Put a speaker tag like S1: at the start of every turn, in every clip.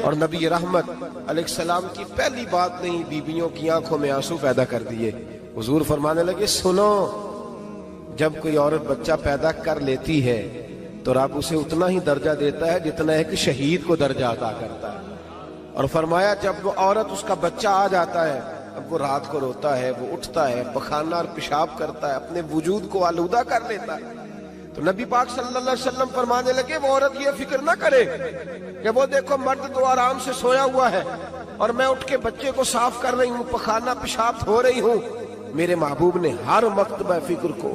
S1: اور نبی رحمت علیہ السلام کی پہلی بات نہیں بیویوں کی آنکھوں میں آنسو پیدا کر دیے. حضور فرمانے لگے سنو، جب کوئی عورت بچہ پیدا کر لیتی ہے تو رب اسے اتنا ہی درجہ دیتا ہے جتنا ایک شہید کو درجہ عطا کرتا ہے. اور فرمایا جب وہ عورت اس کا بچہ آ جاتا ہے، اب وہ رات کو روتا ہے، وہ اٹھتا ہے، پخانہ اور پیشاب کرتا ہے، اپنے وجود کو آلودہ کر لیتا ہے. تو نبی پاک صلی اللہ علیہ وسلم فرمانے لگے وہ عورت یہ فکر نہ کرے کہ وہ دیکھو مرد تو آرام سے سویا ہوا ہے اور میں اٹھ کے بچے کو صاف کر رہی ہوں، پخانہ پیشاب دھو رہی ہوں. میرے محبوب نے ہر مرتبہ فکر کو،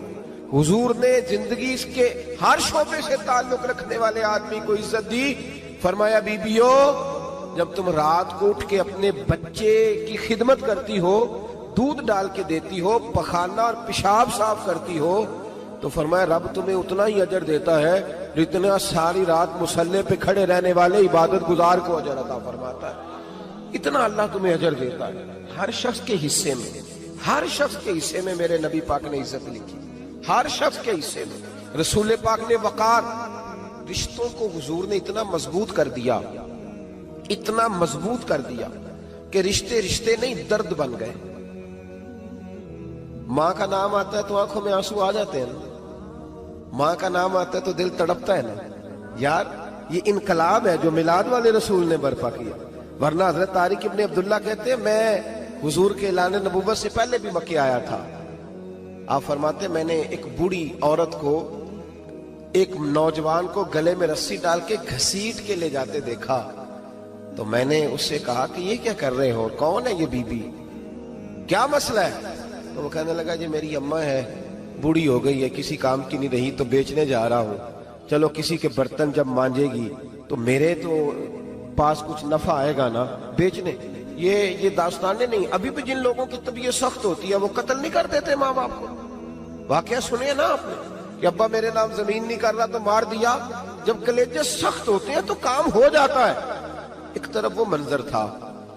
S1: حضور نے زندگی اس کے ہر شعبے سے تعلق رکھنے والے آدمی کو عزت دی. فرمایا بیبیو، جب تم رات کو اٹھ کے اپنے بچے کی خدمت کرتی ہو، دودھ ڈال کے دیتی ہو، پخانہ اور پیشاب صاف کرتی ہو، تو فرمایا رب تمہیں اتنا ہی اجر دیتا ہے جتنا ساری رات مصلی پہ کھڑے رہنے والے عبادت گزار کو اجر عطا فرماتا ہے. اتنا اللہ تمہیں اجر دیتا ہے. ہر شخص کے حصے میں، ہر شخص کے حصے میں میرے نبی پاک نے عزت لکھی. ہر شخص کے حصے میں رسول پاک نے وقار. رشتوں کو حضور نے اتنا مضبوط کر دیا، اتنا مضبوط کر دیا کہ رشتے رشتے نہیں درد بن گئے. ماں کا نام آتا ہے تو آنکھوں میں آنسو آ جاتے ہیں نا، ماں کا نام آتا ہے تو دل تڑپتا ہے نا. یار یہ انقلاب ہے جو میلاد والے رسول نے برپا کیا. ورنہ حضرت طارق ابن عبداللہ کہتے ہیں میں حضور کے اعلان نبوت سے پہلے بھی مکے آیا تھا. آپ فرماتے میں نے ایک بوڑھی عورت کو، ایک نوجوان کو گلے میں رسی ڈال کے گھسیٹ کے لے جاتے دیکھا. تو میں نے اس سے کہا کہ یہ کیا کر رہے ہو، کون ہے یہ بی بی، کیا مسئلہ ہے؟ تو وہ کہنے لگا جی میری اماں ہے، بوڑھی ہو گئی ہے، کسی کام کی نہیں رہی تو بیچنے جا رہا ہوں. چلو کسی کے برتن جب مانجے گی تو میرے تو پاس کچھ نفع آئے گا نا بیچنے. یہ داستانیں نہیں. ابھی بھی جن لوگوں کی طبیعت سخت ہوتی ہے وہ قتل نہیں کر دیتے ماں باپ کو. واقعہ سنے نا آپ نے کہ ابا میرے نام زمین نہیں کر رہا تو مار دیا. جب کلیجے سخت ہوتے ہیں تو کام ہو جاتا ہے. ایک طرف وہ منظر تھا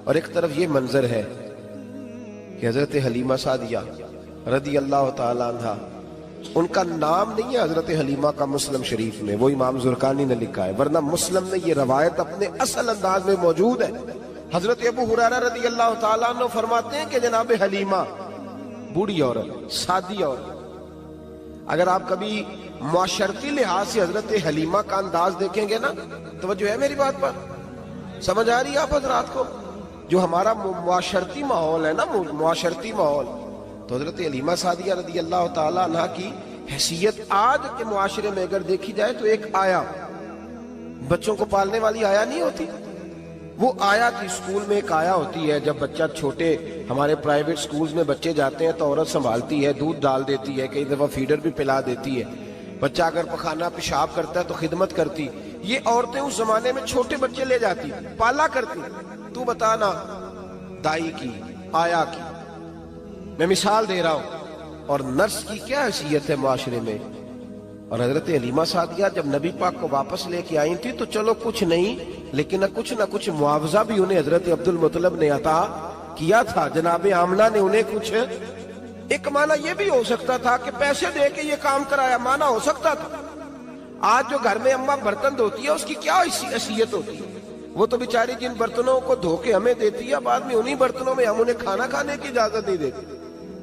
S1: اور ایک طرف یہ منظر ہے کہ حضرت حلیمہ سعدیہ رضی اللہ تعالی عنہ، ان کا نام نہیں ہے حضرت حلیمہ کا مسلم شریف میں، وہ امام زرقانی نے لکھا ہے، ورنہ مسلم میں یہ روایت اپنے اصل انداز میں موجود ہے. حضرت ابو ہریرہ رضی اللہ تعالی عنہ فرماتے ہیں کہ جناب حلیمہ بوڑھی عورت، سادی عورت. اگر آپ کبھی معاشرتی لحاظ سے حضرت حلیمہ کا انداز دیکھیں گے نا، توجہ ہے میری بات پر، سمجھ آ رہی ہے آپ حضرات کو؟ جو ہمارا معاشرتی ماحول ہے نا، معاشرتی ماحول، تو حضرت حلیمہ سعدیہ رضی اللہ تعالی عنہ کی حیثیت آج کے معاشرے میں اگر دیکھی جائے تو ایک آیا، بچوں کو پالنے والی آیا نہیں ہوتی، وہ آیا تھی. اسکول میں ایک آیا ہوتی ہے، جب بچہ چھوٹے ہمارے پرائیویٹ سکولز میں بچے جاتے ہیں تو عورت سنبھالتی ہے، دودھ ڈال دیتی ہے، کئی دفعہ فیڈر بھی پلا دیتی ہے. بچہ اگر پخانہ پیشاب کرتا ہے تو خدمت کرتی. یہ عورتیں اس زمانے میں چھوٹے بچے لے جاتی، پالا کرتی. تو بتانا دائی کی، آیا کی، میں مثال دے رہا ہوں، اور نرس کی کیا حیثیت ہے معاشرے میں. اور حضرت حلیمہ سعدیہ جب نبی پاک کو واپس لے کے آئی تھی تو چلو کچھ نہیں، لیکن نہ کچھ معاوضہ بھی انہیں حضرت عبد المطلب نے عطا کیا تھا. جناب آمنہ نے انہیں کچھ، ایک معنی یہ بھی ہو سکتا تھا کہ پیسے دے کے یہ کام کرایا، معنی ہو سکتا تھا. آج جو گھر میں اماں برتن دھوتی ہے اس کی کیا حیثیت ہوتی ہے؟ وہ تو بیچاری جن برتنوں کو دھو کے ہمیں دیتی ہے، بعد میں انہی برتنوں میں ہم انہیں کھانا کھانے کی اجازت نہیں دیتے.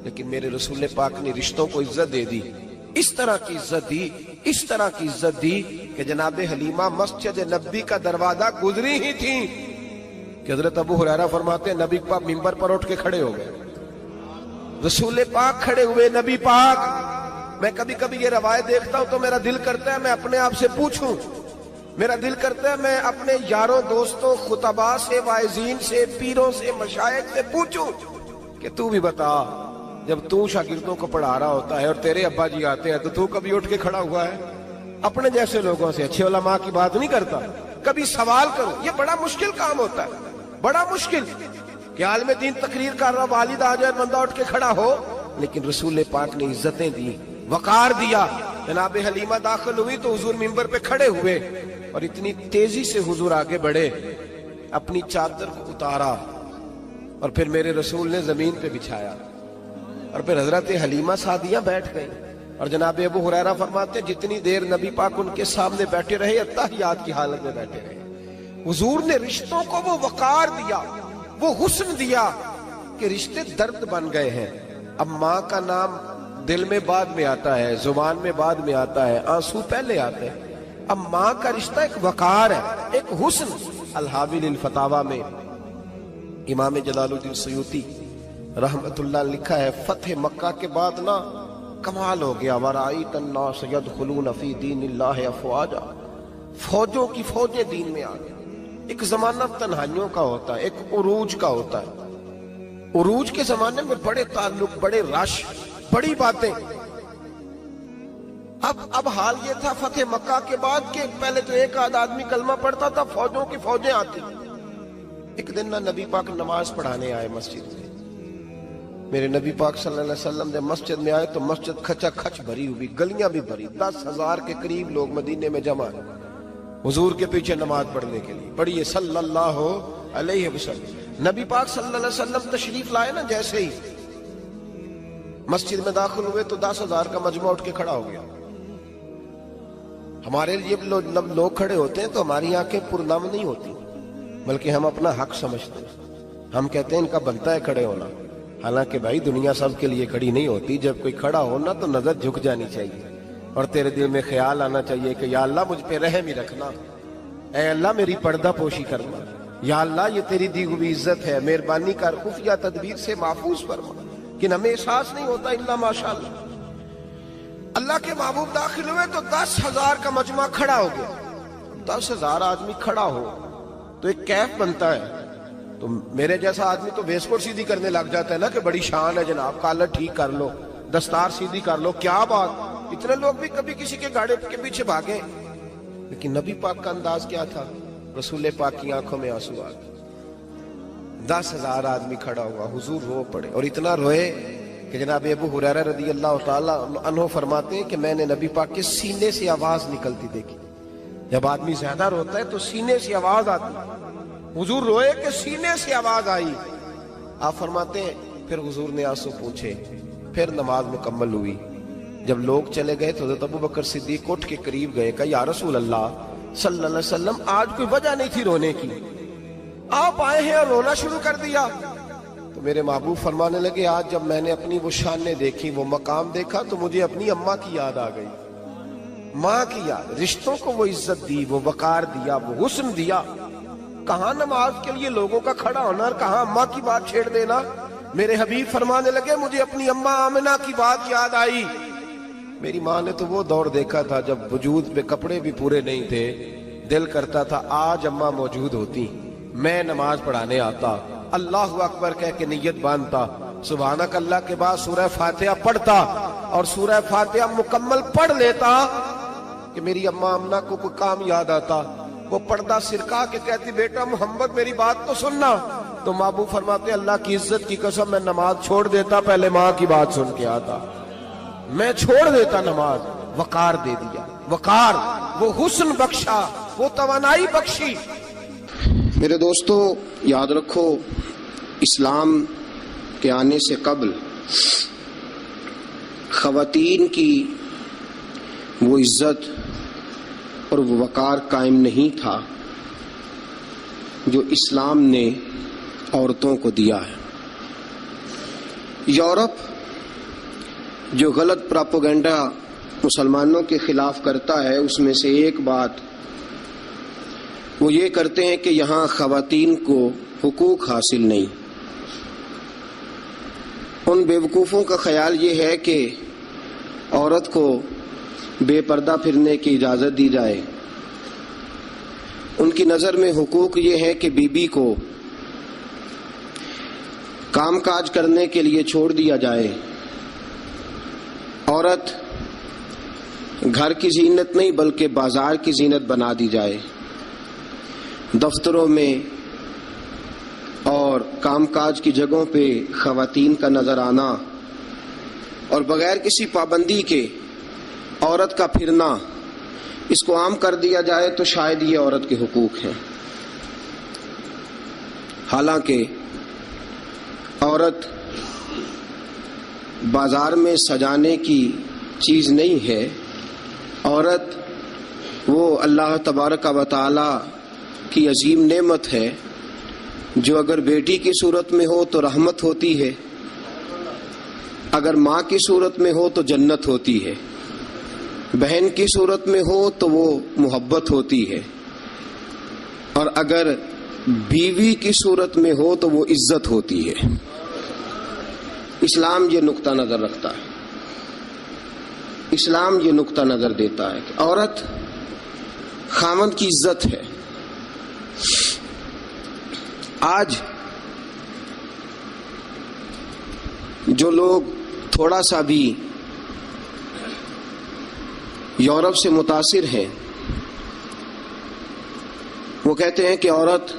S1: لیکن میرے رسول پاک نے رشتوں کو عزت دے دی، اس طرح کی عزت دی، اس طرح کی عزت دی کہ جناب حلیمہ مسجد نبی کا دروازہ گزری ہی تھی کہ حضرت ابو ہریرہ فرماتے ہیں نبی پاک منبر پر اٹھ کے کھڑے ہو گئے. رسول پاک کھڑے ہوئے، نبی پاک. میں کبھی کبھی یہ روایت دیکھتا ہوں تو میرا دل کرتا ہے میں اپنے آپ سے پوچھوں، میرا دل کرتا ہے میں اپنے یاروں دوستوں خطباء سے، واعظین سے، پیروں سے، مشائخ سے پوچھوں کہ تو بھی بتا، جب تو شاگردوں کو پڑھا رہا ہوتا ہے اور تیرے ابا جی آتے ہیں تو کبھی اٹھ کے کھڑا ہوا ہے؟ اپنے جیسے لوگوں سے، اچھے علماء کی بات نہیں کرتا، کبھی سوال کرو. یہ بڑا مشکل کام ہوتا ہے، بڑا مشکل کہ عالم دین تقریر کر رہا، والد آ جائے، بندہ اٹھ کے کھڑا ہو. لیکن رسول پاک نے عزتیں دی، وقار دیا. جناب حلیمہ داخل ہوئی تو حضور منبر پہ کھڑے ہوئے اور اتنی تیزی سے حضور آگے بڑھے، اپنی چادر کو اتارا اور پھر میرے رسول نے زمین پہ بچھایا اور پھر حضرت حلیمہ سعدیہ بیٹھ گئی. اور جناب ابو ہریرہ فرماتے جتنی دیر نبی پاک ان کے سامنے بیٹھے رہے اتحیات کی حالت میں بیٹھے رہے. حضور نے رشتوں کو وہ وقار دیا، وہ حسن دیا کہ رشتے درد بن گئے ہیں۔ اب ماں کا نام دل میں بعد میں آتا ہے، زبان میں بعد میں آتا ہے، آنسو پہلے آتے ہیں۔ اب ماں کا رشتہ ایک وقار ہے، ایک حسن۔ الحاوی للفتاوی میں امام جلال الدین سیوطی رحمت اللہ نے لکھا ہے، فتح مکہ کے بعد نا کمال ہو گیا، وَرَأَيْتَ النَّاسَ يَدْخُلُونَ فِي دِينِ اللَّهِ أَفْوَاجًا، فوجوں کی فوجیں دین میں آ گئی۔ ایک زمانہ تنہائیوں کا ہوتا ہے، ایک عروج کا ہوتا ہے۔ عروج کے زمانے میں بڑے تعلق، بڑے رش، بڑی باتیں۔ اب حال یہ تھا فتح مکہ کے بعد کہ پہلے تو ایک آدھ آدمی کلمہ پڑھتا تھا، فوجوں کی فوجیں آتی۔ ایک دن نہ نبی پاک نماز پڑھانے آئے مسجد میں، میرے نبی پاک صلی اللہ علیہ وسلم نے مسجد میں آئے تو مسجد کھچا کھچ بھری ہوئی، گلیاں بھی بھری، 10,000 کے قریب لوگ مدینے میں جمع ہیں حضور کے پیچھے نماز پڑھنے کے لیے۔ پڑھیے صلی اللہ علیہ وسلم۔ نبی پاک صلی اللہ علیہ وسلم تشریف لائے نا، جیسے ہی مسجد میں داخل ہوئے تو 10,000 کا مجمع اٹھ کے کھڑا ہو گیا۔ ہمارے لیے لوگ کھڑے ہوتے ہیں تو ہماری آنکھیں پرنم نہیں ہوتی، بلکہ ہم اپنا حق سمجھتے ہیں۔ ہم کہتے ہیں ان کا بنتا ہے کھڑے ہونا، حالانکہ بھائی دنیا سب کے لیے کھڑی نہیں ہوتی۔ جب کوئی کھڑا ہونا تو نظر جھک جانی چاہیے اور تیرے دل میں خیال آنا چاہیے کہ یا اللہ مجھ پہ رحم ہی رکھنا، اے اللہ میری پردہ پوشی کرنا، یا اللہ یہ تیری دی ہوئی عزت ہے، مہربانی کر، خفیہ تدبیر سے محفوظ فرما۔ کہ ہمیں احساس نہیں ہوتا الا ماشاءاللہ۔ اللہ کے محبوب داخل ہوئے تو 10,000 کا مجمع کھڑا ہو گیا۔ 10,000 آدمی کھڑا ہو تو ایک کیف بنتا ہے، تو میرے جیسا آدمی تو ویس کوٹ سیدھی کرنے لگ جاتا ہے نا کہ بڑی شان ہے جناب، کالر ٹھیک کر لو، دستار سیدھی کر لو، کیا بات۔ اتنے لوگ بھی کبھی کسی کے گاڑی کے پیچھے بھاگے، لیکن نبی پاک کا انداز کیا تھا؟ رسول پاک کی آنکھوں میں آنسو آ گئے۔ 10,000 آدمی کھڑا ہوا، حضور رو پڑے، اور اتنا روئے کہ جناب ابو ہریرہ رضی اللہ تعالیٰ عنہ فرماتے ہیں کہ میں نے نبی پاک کے سینے سے آواز نکلتی دیکھی۔ جب آدمی زیادہ روتا ہے تو سینے سے آواز آتی، حضور روئے کہ سینے سے آواز آئی۔ آپ فرماتے ہیں پھر حضور نے آنسو پوچھے، پھر نماز مکمل ہوئی۔ جب لوگ چلے گئے تو حضرت ابو بکر صدیق اٹھ کے قریب گئے، کہا یا رسول اللہ صلی اللہ علیہ وسلم، آج کوئی وجہ نہیں تھی رونے کی، آپ آئے ہیں اور رونا شروع کر دیا۔ تو میرے محبوب فرمانے لگے، آج جب میں نے اپنی وہ شانیں دیکھی، وہ مقام دیکھا تو مجھے اپنی اماں کی یاد آ گئی، ماں کی یاد۔ رشتوں کو وہ عزت دی، وہ وقار دیا، وہ حسن دیا۔ کہاں نماز کے لیے لوگوں کا کھڑا ہونا اور کہاں اماں کی بات چھیڑ دینا۔ میرے حبیب فرمانے لگے، مجھے اپنی اماں آمنہ کی بات یاد آئی۔ میری ماں نے تو وہ دور دیکھا تھا جب وجود میں کپڑے بھی پورے نہیں تھے، دل کرتا تھا آج اماں موجود ہوتی، میں نماز پڑھانے آتا، اللہ اکبر کہہ کے نیت باندھتا، سبحانک اللہ کے بعد سورہ فاتحہ پڑھتا، اور سورہ فاتحہ مکمل پڑھ لیتا کہ میری اماں آمنہ کو کوئی کام یاد آتا، وہ پردہ سرکا کے کہتی، بیٹا محمد میری بات تو سننا۔ تو محبوب فرماتے، اللہ کی عزت کی قسم میں نماز چھوڑ دیتا، پہلے ماں کی بات سن کے آتا، میں چھوڑ دیتا نماز۔ وقار دے دیا، وقار، وہ حسن بخشا، وہ توانائی بخشی۔
S2: میرے دوستو یاد رکھو، اسلام کے آنے سے قبل خواتین کی وہ عزت اور وہ وقار قائم نہیں تھا جو اسلام نے عورتوں کو دیا ہے۔ یورپ جو غلط پراپوگنڈا مسلمانوں کے خلاف کرتا ہے، اس میں سے ایک بات وہ یہ کرتے ہیں کہ یہاں خواتین کو حقوق حاصل نہیں۔ ان بیوقوفوں کا خیال یہ ہے کہ عورت کو بے پردہ پھرنے کی اجازت دی جائے۔ ان کی نظر میں حقوق یہ ہے کہ بیوی کو کام کاج کرنے کے لیے چھوڑ دیا جائے، عورت گھر کی زینت نہیں بلکہ بازار کی زینت بنا دی جائے، دفتروں میں اور کام کاج کی جگہوں پہ خواتین کا نظر آنا اور بغیر کسی پابندی کے عورت کا پھرنا، اس کو عام کر دیا جائے تو شاید یہ عورت کے حقوق ہیں۔ حالانکہ عورت بازار میں سجانے کی چیز نہیں ہے، عورت وہ اللہ تبارک و تعالی کی عظیم نعمت ہے جو اگر بیٹی کی صورت میں ہو تو رحمت ہوتی ہے، اگر ماں کی صورت میں ہو تو جنت ہوتی ہے، بہن کی صورت میں ہو تو وہ محبت ہوتی ہے، اور اگر بیوی کی صورت میں ہو تو وہ عزت ہوتی ہے۔ اسلام یہ نقطہ نظر رکھتا ہے، اسلام یہ نقطہ نظر دیتا ہے کہ عورت خاوند کی عزت ہے۔ آج جو لوگ تھوڑا سا بھی یورپ سے متاثر ہیں وہ کہتے ہیں کہ عورت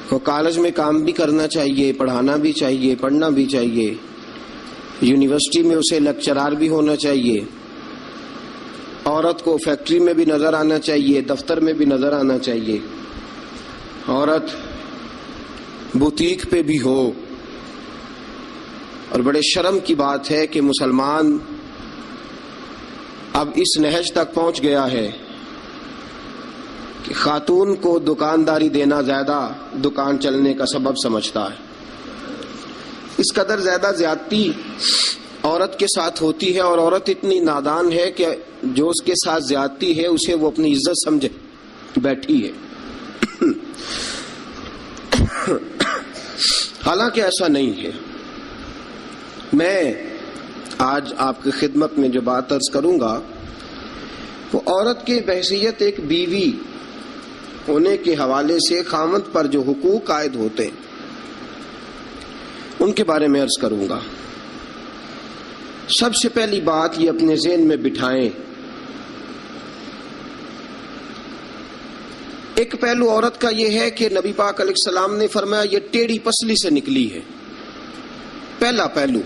S2: کو کالج میں کام بھی کرنا چاہیے، پڑھانا بھی چاہیے، پڑھنا بھی چاہیے، یونیورسٹی میں اسے لیکچرار بھی ہونا چاہیے، عورت کو فیکٹری میں بھی نظر آنا چاہیے، دفتر میں بھی نظر آنا چاہیے، عورت بوتیک پہ بھی ہو۔ اور بڑے شرم کی بات ہے کہ مسلمان اب اس نہج تک پہنچ گیا ہے کہ خاتون کو دکانداری دینا زیادہ دکان چلنے کا سبب سمجھتا ہے۔ اس قدر زیادہ زیادتی عورت کے ساتھ ہوتی ہے، اور عورت اتنی نادان ہے کہ جو اس کے ساتھ زیادتی ہے اسے وہ اپنی عزت سمجھے بیٹھی ہے۔ حالانکہ ایسا نہیں ہے۔ میں آج آپ کی خدمت میں جو بات عرض کروں گا وہ عورت کے بحیثیت ایک بیوی ہونے کے حوالے سے خاوند پر جو حقوق عائد ہوتے ہیں ان کے بارے میں عرض کروں گا۔ سب سے پہلی بات یہ اپنے ذہن میں بٹھائیں، ایک پہلو عورت کا یہ ہے کہ نبی پاک علیہ السلام نے فرمایا یہ ٹیڑھی پسلی سے نکلی ہے۔ پہلا پہلو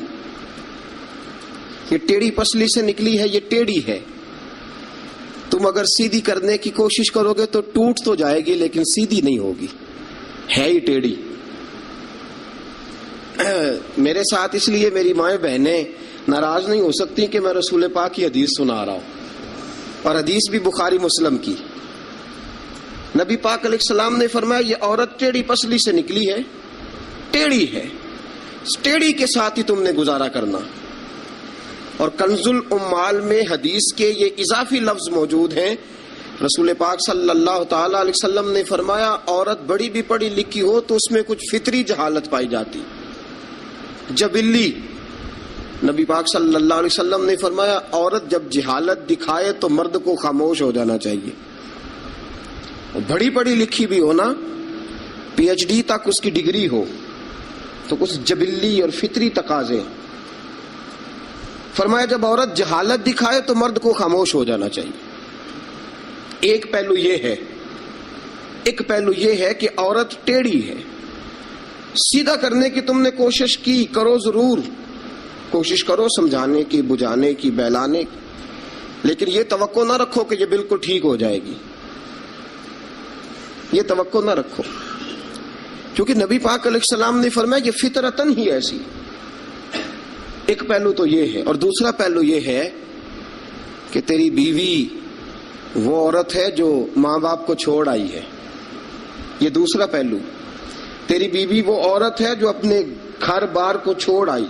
S2: یہ ٹیڑھی پسلی سے نکلی ہے، یہ ٹیڑھی ہے۔ تم اگر سیدھی کرنے کی کوشش کرو گے تو ٹوٹ تو جائے گی لیکن سیدھی نہیں ہوگی، ہے ہی ٹیڑھی۔ میرے ساتھ اس لیے میری مائیں بہنیں ناراض نہیں ہو سکتی کہ میں رسول پاک کی حدیث سنا رہا ہوں، اور حدیث بھی بخاری مسلم کی۔ نبی پاک علیہ السلام نے فرمایا یہ عورت ٹیڑھی پسلی سے نکلی ہے، ٹیڑھی ہے، اس ٹیڑھی کے ساتھ ہی تم نے گزارا کرنا۔ اور کنز الاموال میں حدیث کے یہ اضافی لفظ موجود ہیں۔ رسول پاک صلی اللہ تعالی علیہ وسلم نے فرمایا عورت بڑی بھی پڑھی لکھی ہو تو اس میں کچھ فطری جہالت پائی جاتی، جبلی۔ نبی پاک صلی اللہ علیہ وسلم نے فرمایا عورت جب جہالت دکھائے تو مرد کو خاموش ہو جانا چاہیے۔ بڑی پڑھی لکھی بھی ہو نا، پی ایچ ڈی تک اس کی ڈگری ہو، تو کچھ جبلی اور فطری تقاضے۔ فرمایا جب عورت جہالت دکھائے تو مرد کو خاموش ہو جانا چاہیے۔ ایک پہلو یہ ہے، ایک پہلو یہ ہے کہ عورت ٹیڑھی ہے۔ سیدھا کرنے کی تم نے کوشش کی، کرو ضرور، کوشش کرو سمجھانے کی، بجھانے کی، بہلانے کی، لیکن یہ توقع نہ رکھو کہ یہ بالکل ٹھیک ہو جائے گی، یہ توقع نہ رکھو، کیونکہ نبی پاک علیہ السلام نے فرمایا یہ فطرتاً ہی ایسی۔ ایک پہلو تو یہ ہے، اور دوسرا پہلو یہ ہے کہ تیری بیوی وہ عورت ہے جو ماں باپ کو چھوڑ آئی ہے، یہ دوسرا پہلو۔ تیری بیوی وہ عورت ہے جو اپنے گھر بار کو چھوڑ آئی،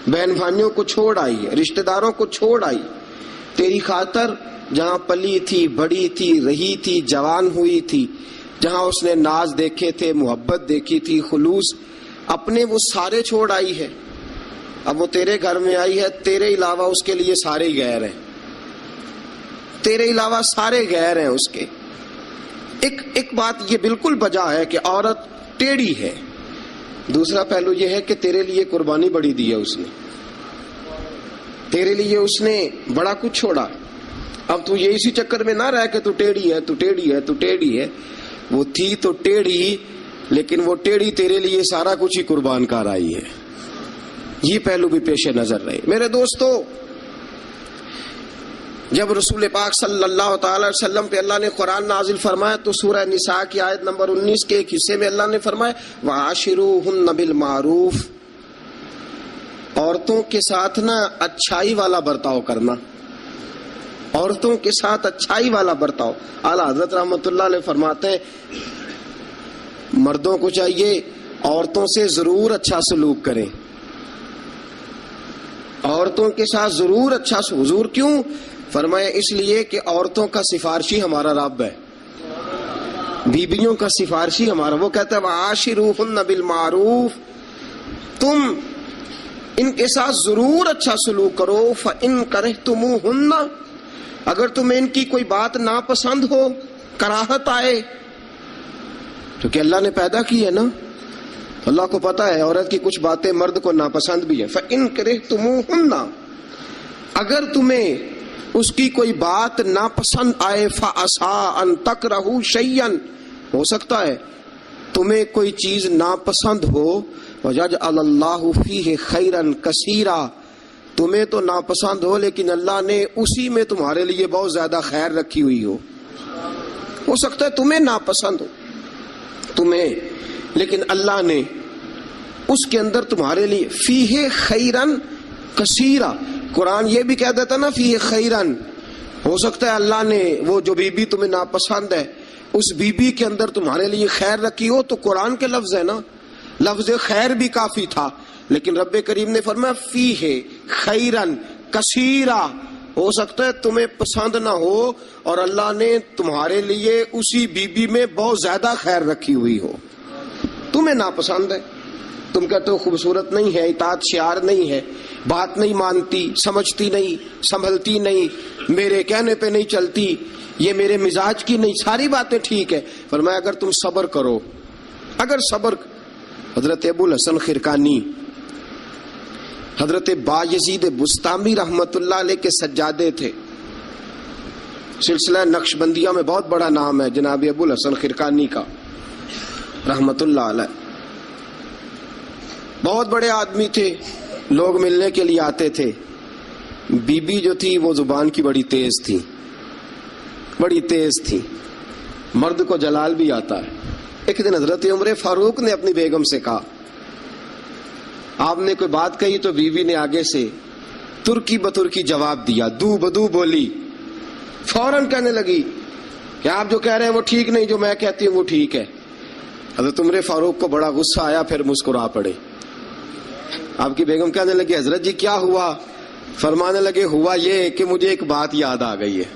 S2: بہن بھائیوں کو چھوڑ آئی، رشتہ داروں کو چھوڑ آئی، تیری خاطر جہاں پلی تھی، بڑی تھی، رہی تھی، جوان ہوئی تھی، جہاں اس نے ناز دیکھے تھے، محبت دیکھی تھی، خلوص، اپنے وہ سارے چھوڑ آئی ہے۔ اب وہ تیرے گھر میں آئی ہے، تیرے علاوہ اس کے لیے سارے غیر ہیں، تیرے علاوہ سارے غیر ہیں اس کے۔ ایک بات یہ بالکل بجا ہے کہ عورت ٹیڑھی ہے۔ دوسرا پہلو یہ ہے کہ تیرے لیے قربانی بڑی دی ہے اس نے، تیرے لیے اس نے بڑا کچھ چھوڑا۔ اب تو یہ اسی چکر میں نہ رہ کہ تو ٹیڑھی ہے، تو ٹیڑھی ہے، تو ٹیڑھی ہے۔ وہ تھی تو ٹیڑھی، لیکن وہ ٹیڑھی تیرے لیے سارا کچھ ہی قربان کر آئی ہے۔ یہ پہلو بھی پیش نظر رہے۔ میرے دوستو، جب رسول پاک صلی اللہ تعالی وسلم پہ اللہ نے قرآن نازل فرمایا تو سورہ نساء کی آیت نمبر 19 کے ایک حصے میں اللہ نے فرمایا وَعَاشِرُوهُنَّ بِالْمَعْرُوفِ، عورتوں کے ساتھ نا اچھائی والا برتاؤ کرنا۔ عورتوں کے ساتھ اچھائی والا برتاؤ. اعلیٰ حضرت رحمۃ اللہ علیہ فرماتے ہیں مردوں کو چاہیے عورتوں سے ضرور اچھا سلوک کریں, عورتوں کے ساتھ ضرور اچھا. حضور کیوں فرمایا؟ اس لیے کہ عورتوں کا سفارشی ہمارا رب ہے, بیویوں کا سفارشی ہمارا. وہ کہتا ہے وعاشروہن بالمعروف, تم ان کے ساتھ ضرور اچھا سلوک کرو. فإن کرہتموہن, اگر تمہیں ان کی کوئی بات ناپسند ہو, کراہت آئے, کیونکہ اللہ نے پیدا کی ہے نا, اللہ کو پتا ہے عورت کی کچھ باتیں مرد کو ناپسند بھی ہے. فإن کرہتموہن, اگر تمہیں اس کی کوئی بات ناپسند آئے, فعسیٰ ان تکرہوا شیئا, ہو سکتا ہے تمہیں کوئی چیز ناپسند ہو, وَيَجْعَلَ اللَّهُ فِيهِ خَيْرًا كَثِيرًا, تمہیں تو ناپسند ہو لیکن اللہ نے اسی میں تمہارے لیے بہت زیادہ خیر رکھی ہوئی ہو سکتا ہے تمہیں ناپسند ہو تمہیں, لیکن اللہ نے اس کے اندر تمہارے لیے فیہ خیرن کثیرا. قرآن یہ بھی کہہ دیتا نا فیہ خیرن, ہو سکتا ہے اللہ نے وہ جو بیوی تمہیں ناپسند ہے اس بیوی کے اندر تمہارے لیے خیر رکھی ہو. تو قرآن کے لفظ ہے نا, لفظ خیر بھی کافی تھا, لیکن رب کریم نے فرمایا فیہ خیرن کثیرا. ہو سکتا ہے تمہیں پسند نہ ہو اور اللہ نے تمہارے لیے اسی بیوی میں بہت زیادہ خیر رکھی ہوئی ہو. تمہیں ناپسند ہے, تم کہتے ہو خوبصورت نہیں ہے, اطاعت شعار نہیں ہے, بات نہیں مانتی, سمجھتی نہیں, سنبھلتی نہیں, میرے کہنے پہ نہیں چلتی, یہ میرے مزاج کی نہیں, ساری باتیں ٹھیک ہے. فرمایا اگر تم صبر کرو, اگر صبر. حضرت ابو الحسن خرقانی, حضرت بایزید بسطامی رحمت اللہ علیہ کے سجادے تھے. سلسلہ نقشبندیہ میں بہت بڑا نام ہے جناب ابو الحسن خرقانی کا رحمت اللہ علیہ. بہت بڑے آدمی تھے, لوگ ملنے کے لیے آتے تھے. بی بی جو تھی وہ زبان کی بڑی تیز تھی, بڑی تیز تھی. مرد کو جلال بھی آتا ہے. ایک دن حضرت عمر فاروق نے اپنی بیگم سے کہا, آپ نے کوئی بات کہی تو بیوی نے آگے سے ترکی بترکی جواب دیا, دو بدو بولی. فوراً کہنے لگی کہ آپ جو کہہ رہے ہیں وہ ٹھیک نہیں, جو میں کہتی ہوں وہ ٹھیک ہے. حضرت عمر فاروق کو بڑا غصہ آیا, پھر مسکرا پڑے. آپ کی بیگم کہنے لگی حضرت جی کیا ہوا؟ فرمانے لگے ہوا یہ کہ مجھے ایک بات یاد آ گئی ہے.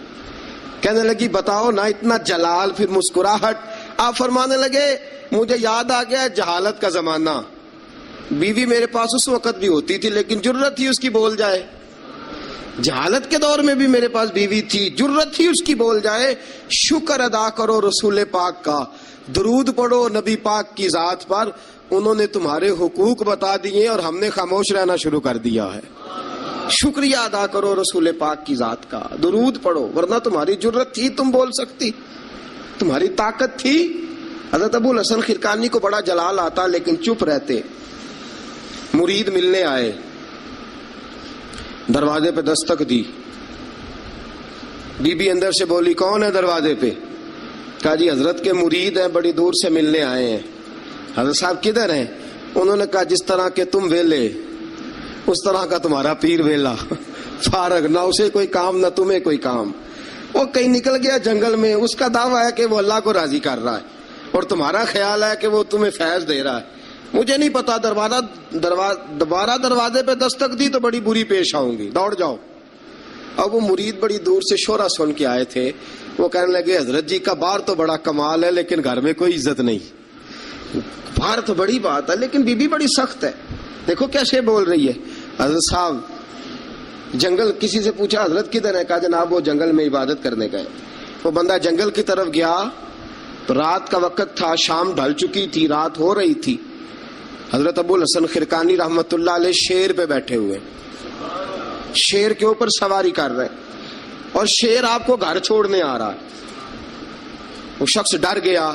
S2: کہنے لگی بتاؤ نا, اتنا جلال پھر مسکراہٹ. آپ فرمانے لگے مجھے یاد آ گیا جہالت کا زمانہ. بیوی میرے پاس اس وقت بھی ہوتی تھی لیکن جرت تھی اس کی بول جائے. جہالت کے دور میں بھی میرے پاس بیوی تھی, جرت تھی اس کی بول جائے. شکر ادا کرو رسول پاک کا, درود پڑھو نبی پاک کی ذات پر, انہوں نے تمہارے حقوق بتا دیے اور ہم نے خاموش رہنا شروع کر دیا ہے. شکریہ ادا کرو رسول پاک کی ذات کا, درود پڑھو, ورنہ تمہاری جرت تھی تم بول سکتی, تمہاری طاقت تھی. حضرت ابو الحسن خرقانی کو بڑا جلال آتا لیکن چپ رہتے. مرید ملنے آئے, دروازے پہ دستک دی. بی بی اندر سے بولی کون ہے دروازے پہ؟ کہا جی حضرت کے مرید ہیں, بڑی دور سے ملنے آئے ہیں. حضرت صاحب کدھر ہیں؟ انہوں نے کہا جس طرح کے تم ویلے اس طرح کا تمہارا پیر ویلا, فارغ, نہ اسے کوئی کام نہ تمہیں کوئی کام. وہ کہیں نکل گیا جنگل میں, اس کا دعویٰ ہے کہ وہ اللہ کو راضی کر رہا ہے اور تمہارا خیال ہے کہ وہ تمہیں فیض دے رہا ہے. مجھے نہیں پتا, دوبارہ دروازے پہ دستک دی تو بڑی بری پیش آؤں گی, دوڑ جاؤ. اب وہ مرید بڑی دور سے شورا سن کے آئے تھے. وہ کہنے لگے حضرت جی کا باہر تو بڑا کمال ہے لیکن گھر میں کوئی عزت نہیں. باہر تو بڑی بات ہے لیکن بی بی بڑی سخت ہے, دیکھو کیسے بول رہی ہے. حضرت صاحب جنگل, کسی سے پوچھا حضرت کدھر ہے؟ کہا جناب وہ جنگل میں عبادت کرنے گئے. وہ بندہ جنگل کی طرف گیا تو رات کا وقت تھا, شام ڈھل چکی تھی, رات ہو رہی تھی. حضرت ابو الحسن خرقانی رحمت اللہ علیہ شیر پہ بیٹھے ہوئے, شیر کے اوپر سواری کر رہے اور شیر آپ کو گھر چھوڑنے آ رہا ہے. وہ شخص ڈر گیا.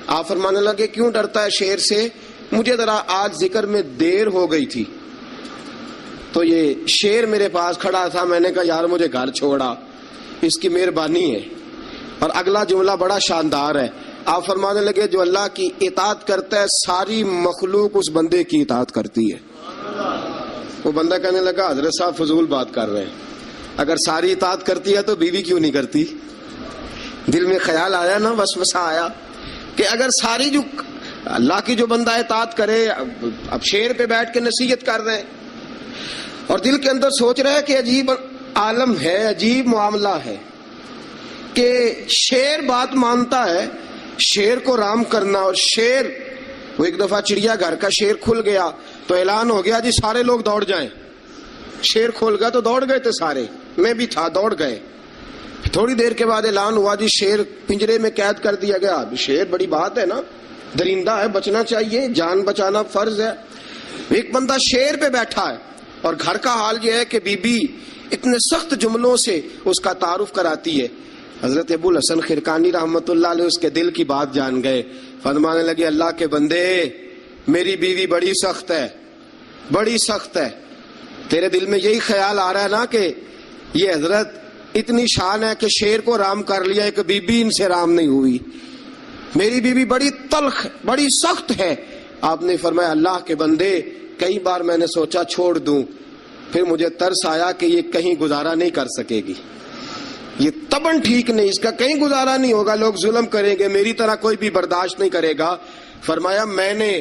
S2: آپ فرمانے لگے کیوں ڈرتا ہے شیر سے؟ مجھے ذرا آج ذکر میں دیر ہو گئی تھی تو یہ شیر میرے پاس کھڑا تھا, میں نے کہا یار مجھے گھر چھوڑا, اس کی مہربانی ہے. اور اگلا جملہ بڑا شاندار ہے. آپ فرمانے لگے جو اللہ کی اطاعت کرتا ہے ساری مخلوق اس بندے کی اطاعت کرتی ہے. وہ بندہ کہنے لگا حضرت صاحب فضول بات کر رہے ہیں, اگر ساری اطاعت کرتی ہے تو بیوی کیوں نہیں کرتی؟ دل میں خیال آیا نا، وسوسہ آیا کہ اگر ساری جو اللہ کی جو بندہ اطاعت کرے، اب شیر پہ بیٹھ کے نصیحت کر رہے ہیں اور دل کے اندر سوچ رہے ہیں کہ عجیب عالم ہے، عجیب معاملہ ہے کہ شیر بات مانتا ہے، شیر کو رام کرنا، اور شیر وہ ایک دفعہ چڑیا گھر کا شیر کھل گیا تو اعلان ہو گیا جی سارے لوگ دوڑ جائیں. شیر کھول گیا تو دوڑ گئے تھے سارے، میں بھی تھا، دوڑ گئے. تھوڑی دیر کے بعد اعلان ہوا جی شیر پنجرے میں قید کر دیا گیا. شیر بڑی بات ہے نا، درندہ ہے، بچنا چاہیے، جان بچانا فرض ہے. ایک بندہ شیر پہ بیٹھا ہے اور گھر کا حال یہ ہے کہ بی بی اتنے سخت جملوں سے اس کا تعارف کراتی ہے. حضرت ابو الحسن خرقانی رحمت اللہ علیہ اس کے دل کی بات جان گئے، فرمانے لگے اللہ کے بندے میری بیوی بڑی سخت ہے، بڑی سخت ہے. تیرے دل میں یہی خیال آ رہا ہے نا کہ یہ حضرت اتنی شان ہے کہ شیر کو رام کر لیا، ایک بی بی ان سے رام نہیں ہوئی. میری بیوی بڑی تلخ، بڑی سخت ہے. آپ نے فرمایا اللہ کے بندے کئی بار میں نے سوچا چھوڑ دوں، پھر مجھے ترس آیا کہ یہ کہیں گزارا نہیں کر سکے گی، یہ تبن ٹھیک نہیں، اس کا کہیں گزارا نہیں ہوگا، لوگ ظلم کریں گے، میری طرح کوئی بھی برداشت نہیں کرے گا. فرمایا میں نے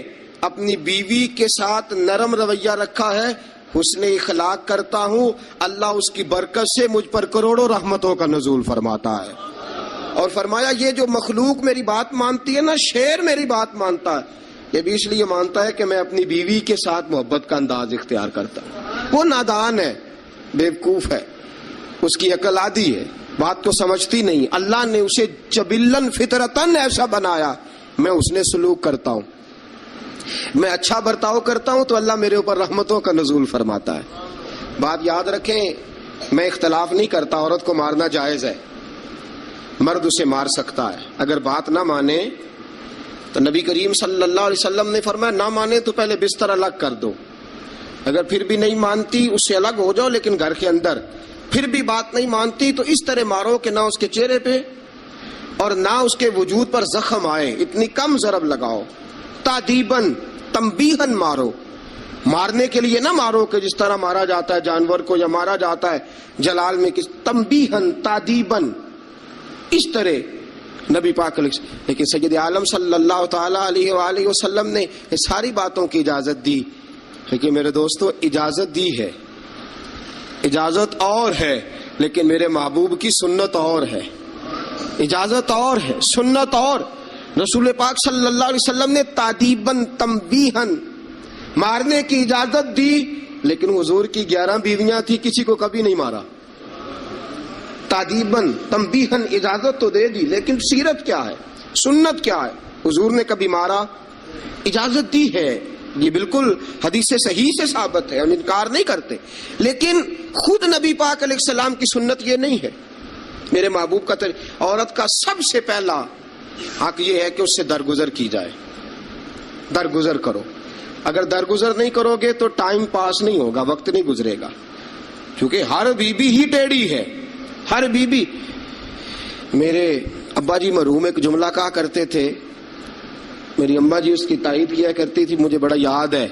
S2: اپنی بیوی کے ساتھ نرم رویہ رکھا ہے، حسن اخلاق کرتا ہوں، اللہ اس کی برکت سے مجھ پر کروڑوں رحمتوں کا نزول فرماتا ہے. اور فرمایا یہ جو مخلوق میری بات مانتی ہے نا، شیر میری بات مانتا ہے، یہ بھی اس لیے مانتا ہے کہ میں اپنی بیوی کے ساتھ محبت کا انداز اختیار کرتا ہوں. وہ نادان ہے، بیوقوف ہے، اس کی عقل آدھی ہے، بات کو سمجھتی نہیں. اللہ نے اسے جبلن فطرتن ایسا بنایا، میں اس نے سلوک کرتا ہوں، میں اچھا برتاؤ کرتا ہوں تو اللہ میرے اوپر رحمتوں کا نزول فرماتا ہے. بات یاد رکھیں، میں اختلاف نہیں کرتا، عورت کو مارنا جائز ہے، مرد اسے مار سکتا ہے. اگر بات نہ مانے تو نبی کریم صلی اللہ علیہ وسلم نے فرمایا نہ مانے تو پہلے بستر الگ کر دو، اگر پھر بھی نہیں مانتی اس سے الگ ہو جاؤ، لیکن گھر کے اندر پھر بھی بات نہیں مانتی تو اس طرح مارو کہ نہ اس کے چہرے پہ اور نہ اس کے وجود پر زخم آئے، اتنی کم ضرب لگاؤ. تادیباً تنبیہاً مارو، مارنے کے لیے نہ مارو کہ جس طرح مارا جاتا ہے جانور کو یا مارا جاتا ہے جلال میں، کس تنبیہاً تادیباً، اس طرح نبی پاک علیہ. لیکن سید عالم صلی اللہ تعالی علیہ وآلہ وسلم نے یہ ساری باتوں کی اجازت دی. لیکن میرے دوستو اجازت دی ہے، اجازت اور ہے، لیکن میرے محبوب کی سنت اور ہے. اجازت اور ہے، سنت اور. رسول پاک صلی اللہ علیہ وسلم نے تادیباً تنبیہاً مارنے کی اجازت دی، لیکن حضور کی 11 بیویاں تھی، کسی کو کبھی نہیں مارا. تادیباً تنبیہاً اجازت تو دے دی، لیکن سیرت کیا ہے، سنت کیا ہے؟ حضور نے کبھی مارا؟ اجازت دی ہے، یہ بالکل حدیث صحیح سے ثابت ہے، ہم انکار نہیں کرتے. لیکن خود نبی پاک علیہ السلام کی سنت یہ نہیں ہے. میرے محبوب کا عورت کا سب سے پہلا حق یہ ہے کہ اس سے درگزر کی جائے. درگزر کرو. اگر درگزر نہیں کرو گے تو ٹائم پاس نہیں ہوگا، وقت نہیں گزرے گا، کیونکہ ہر بی بی ہی ٹیڑھی ہے، ہر بی بی. میرے ابا جی مرحوم ایک جملہ کہا کرتے تھے، میری اماں جی اس کی تائید کیا کرتی تھی، مجھے بڑا یاد ہے.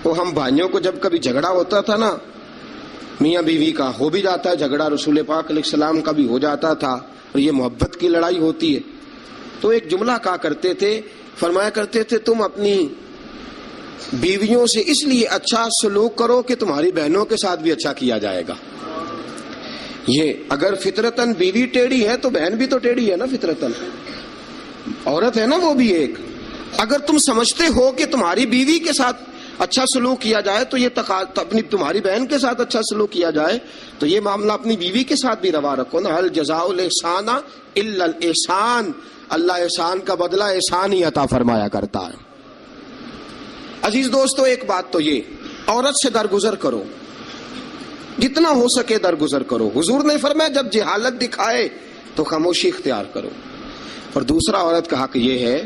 S2: وہ ہم بھائیوں کو جب کبھی جھگڑا ہوتا تھا نا، میاں بیوی کا ہو بھی جاتا ہے جھگڑا، رسول پاک علیہ السلام کا بھی ہو جاتا تھا، اور یہ محبت کی لڑائی ہوتی ہے، تو ایک جملہ کہا کرتے تھے، فرمایا کرتے تھے تم اپنی بیویوں سے اس لیے اچھا سلوک کرو کہ تمہاری بہنوں کے ساتھ بھی اچھا کیا جائے گا. یہ اگر فطرتاً بیوی ٹیڑھی ہے تو بہن بھی تو ٹیڑھی ہے نا، فطرتاً عورت ہے نا وہ بھی ایک. اگر تم سمجھتے ہو کہ تمہاری بیوی کے ساتھ اچھا سلوک کیا جائے تو یہ اپنی تمہاری بہن کے ساتھ اچھا سلوک کیا جائے تو یہ معاملہ اپنی بیوی کے ساتھ بھی روا رکھو نا. حل جزاء الاحسان الا الاحسان، اللہ احسان کا بدلہ احسان ہی عطا فرمایا کرتا ہے. عزیز دوستو ایک بات تو یہ، عورت سے درگزر کرو، جتنا ہو سکے درگزر کرو. حضور نے فرمایا جب جہالت دکھائے تو خاموشی اختیار کرو. اور دوسرا عورت کا حق یہ ہے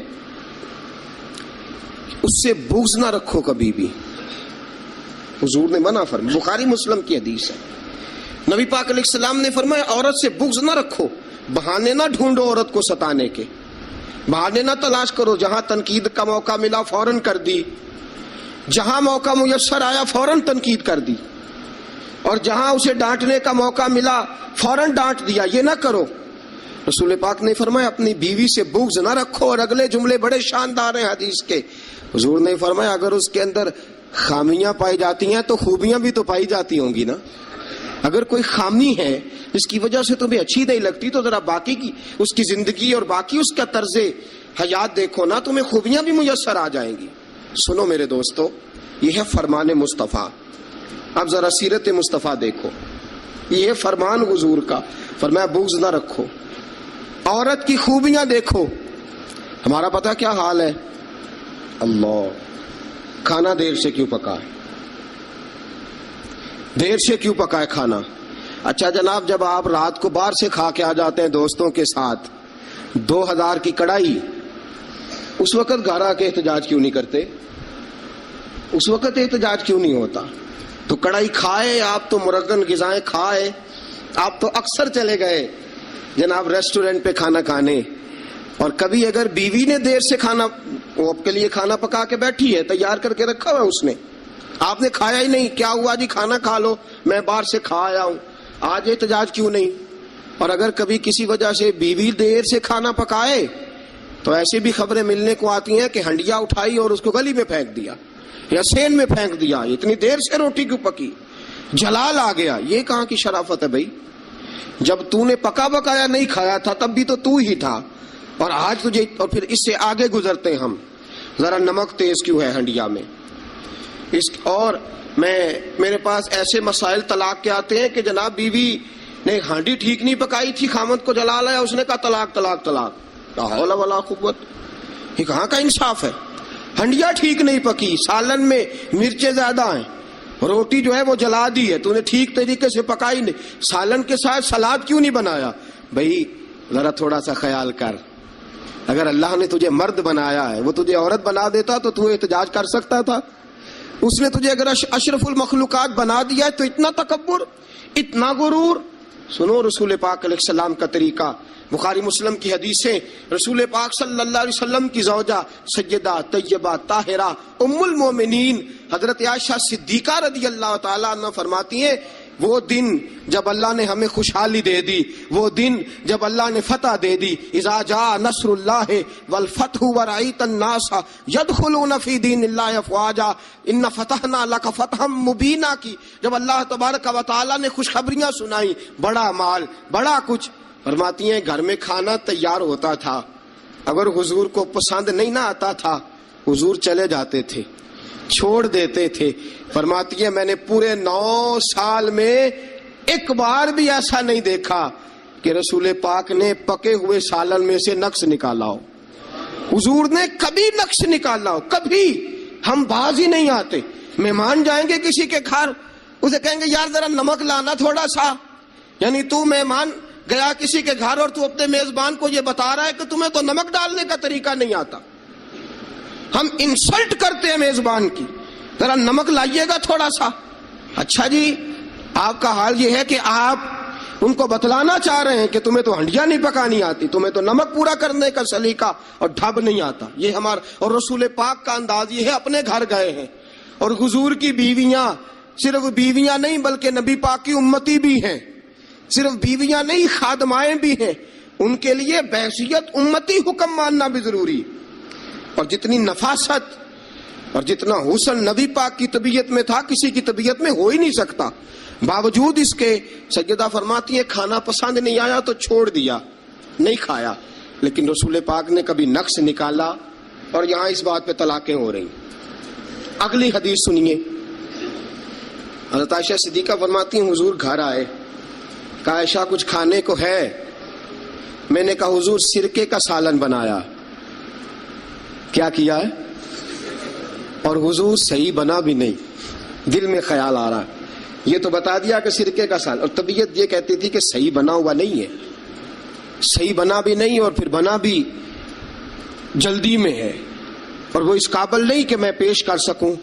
S2: اس سے بغض نہ رکھو کبھی بھی. حضور نے منع فرمایا، بخاری مسلم کی حدیث ہے، نبی پاک علیہ السلام نے فرمایا عورت سے بغض نہ رکھو. بہانے نہ ڈھونڈو عورت کو ستانے کے، بہانے نہ تلاش کرو. جہاں تنقید کا موقع ملا فوراً کر دی، جہاں موقع میسر آیا فوراً تنقید کر دی. اور جہاں اسے ڈانٹنے کا موقع ملا فوراً ڈانٹ دیا، یہ نہ کرو۔ رسول پاک نے فرمایا اپنی بیوی سے بغض نہ رکھو، اور اگلے جملے بڑے شاندار ہیں حدیث کے۔ حضور نے فرمایا اگر اس کے اندر خامیاں پائی جاتی ہیں تو خوبیاں بھی تو پائی جاتی ہوں گی نا۔ اگر کوئی خامی ہے جس کی وجہ سے تمہیں اچھی نہیں لگتی تو ذرا باقی کی اس کی زندگی اور باقی اس کا طرز حیات دیکھو نا، تمہیں خوبیاں بھی میسر آ جائیں گی۔ سنو میرے دوستو، یہ ہے فرمان مصطفیٰ۔ اب ذرا سیرت مصطفیٰ دیکھو، یہ ہے فرمان حضور کا، فرمایا بغض نہ رکھو۔ عورت کی خوبیاں دیکھو۔ ہمارا پتہ کیا حال ہے؟ اللہ، کھانا دیر سے کیوں پکا ہے؟ دیر سے کیوں پکا ہے کھانا؟ اچھا جناب، جب آپ رات کو باہر سے کھا کے آ جاتے ہیں دوستوں کے ساتھ 2000 کی کڑھائی، اس وقت گھر آ کے احتجاج کیوں نہیں کرتے؟ اس وقت احتجاج کیوں نہیں ہوتا؟ تو کڑھائی کھائے آپ، تو مرغن غذائیں کھائے آپ، تو اکثر چلے گئے جناب ریسٹورنٹ پہ کھانا کھانے، اور کبھی اگر بیوی نے دیر سے کھانا، وہ آپ کے لیے کھانا پکا کے بیٹھی ہے، تیار کر کے رکھا ہوا اس نے، آپ نے کھایا ہی نہیں، کیا ہوا جی کھانا کھا لو، میں باہر سے کھا آیا ہوں، آج احتجاج کیوں نہیں؟ اور اگر کبھی کسی وجہ سے بیوی دیر سے کھانا پکائے تو ایسی بھی خبریں ملنے کو آتی ہیں کہ ہنڈیا اٹھائی اور اس کو گلی میں پھینک دیا یا سین میں پھینک دیا، اتنی دیر سے روٹی کیوں پکی، جلال آ گیا۔ یہ کہاں کی شرافت ہے بھائی؟ جب تو نے پکا بکایا نہیں کھایا تھا تب بھی تو ہی تھا، اور آج تجھے، اور پھر اس سے آگے گزرتے ہیں ہم، ذرا نمک تیز کیوں ہے ہنڈیا میں؟ اور میرے پاس ایسے مسائل طلاق کے آتے ہیں کہ جناب بیوی نے ہانڈی ٹھیک نہیں پکائی تھی، خامد کو جلا لایا، اس نے کہا طلاق طلاق طلاق، لا حول ولا قوت۔ یہ کہاں کا انصاف ہے؟ ہنڈیا ٹھیک نہیں پکی، سالن میں مرچیں زیادہ ہیں، روٹی جو ہے وہ جلا دی ہے، تو نے ٹھیک طریقے سے پکائی نہیں، سالن کے ساتھ سلاد کیوں نہیں بنایا؟ بھائی ذرا تھوڑا سا خیال کر، اگر اللہ نے تجھے مرد بنایا ہے، وہ تجھے عورت بنا دیتا تو احتجاج کر سکتا تھا؟ اس نے تجھے اگر اشرف المخلوقات بنا دیا ہے تو اتنا تکبر، اتنا غرور؟ سنو رسول پاک علیہ السلام کا طریقہ، بخاری مسلم کی حدیثیں، رسول پاک صلی اللہ علیہ وسلم کی زوجہ سیدہ طیبہ طاہرہ ام المومنین حضرت عائشہ صدیقہ رضی اللہ تعالیٰ عنہ فرماتی ہیں، وہ دن جب اللہ نے ہمیں خوشحالی دے دی، وہ دن جب اللہ نے فتح دے دی، اذا جاء نصر اللہ والفتح ورأیت الناس یدخلون فی دین اللہ افواجا ان فتحنا لک فتحا مبینا کی، جب اللہ تبارک و تعالیٰ نے خوشخبریاں سنائی، بڑا مال، بڑا کچھ، فرماتی ہیں گھر میں کھانا تیار ہوتا تھا، اگر حضور کو پسند نہیں نہ آتا تھا حضور چلے جاتے تھے، چھوڑ دیتے تھے۔ فرماتی ہے میں نے پورے 9 سال میں ایک بار بھی ایسا نہیں دیکھا کہ رسول پاک نے پکے ہوئے سالن میں سے نقص نکالا ہو، حضور نے کبھی نقص نکالا ہو، کبھی۔ ہم باز ہی نہیں آتے، مہمان جائیں گے کسی کے گھر، اسے کہیں گے یار ذرا نمک لانا تھوڑا سا، یعنی تو مہمان گیا کسی کے گھر اور تو اپنے میزبان کو یہ بتا رہا ہے کہ تمہیں تو نمک ڈالنے کا طریقہ نہیں آتا۔ ہم انسلٹ کرتے ہیں میزبان کی، ذرا نمک لائیے گا تھوڑا سا۔ اچھا جی، آپ کا حال یہ ہے کہ آپ ان کو بتلانا چاہ رہے ہیں کہ تمہیں تو ہنڈیا نہیں پکانی آتی، تمہیں تو نمک پورا کرنے کا سلیقہ اور ڈھب نہیں آتا۔ یہ ہمارا اور رسول پاک کا انداز یہ ہے، اپنے گھر گئے ہیں اور حضور کی بیویاں صرف بیویاں نہیں بلکہ نبی پاک کی امتی بھی ہیں، صرف بیویاں نہیں خادمائیں بھی ہیں، ان کے لیے بحیثیت امتی حکم ماننا بھی ضروری، اور جتنی نفاست اور جتنا حسن نبی پاک کی طبیعت میں تھا کسی کی طبیعت میں ہو ہی نہیں سکتا۔ باوجود اس کے سیدہ فرماتی ہیں کھانا پسند نہیں آیا تو چھوڑ دیا، نہیں کھایا، لیکن رسول پاک نے کبھی نقص نکالا، اور یہاں اس بات پہ طلاقیں ہو رہی۔ اگلی حدیث سنیے، حضرت عائشہ صدیقہ فرماتی ہیں حضور گھر آئے، کہا عائشہ کچھ کھانے کو ہے؟ میں نے کہا حضور سرکے کا سالن بنایا۔ کیا کیا ہے؟ اور حضور صحیح بنا بھی نہیں، دل میں خیال آ رہا، یہ تو بتا دیا کہ سرکے کا سالن، اور طبیعت یہ کہتی تھی کہ صحیح بنا ہوا نہیں ہے، صحیح بنا بھی نہیں، اور پھر بنا بھی جلدی میں ہے، اور وہ اس قابل نہیں کہ میں پیش کر سکوں۔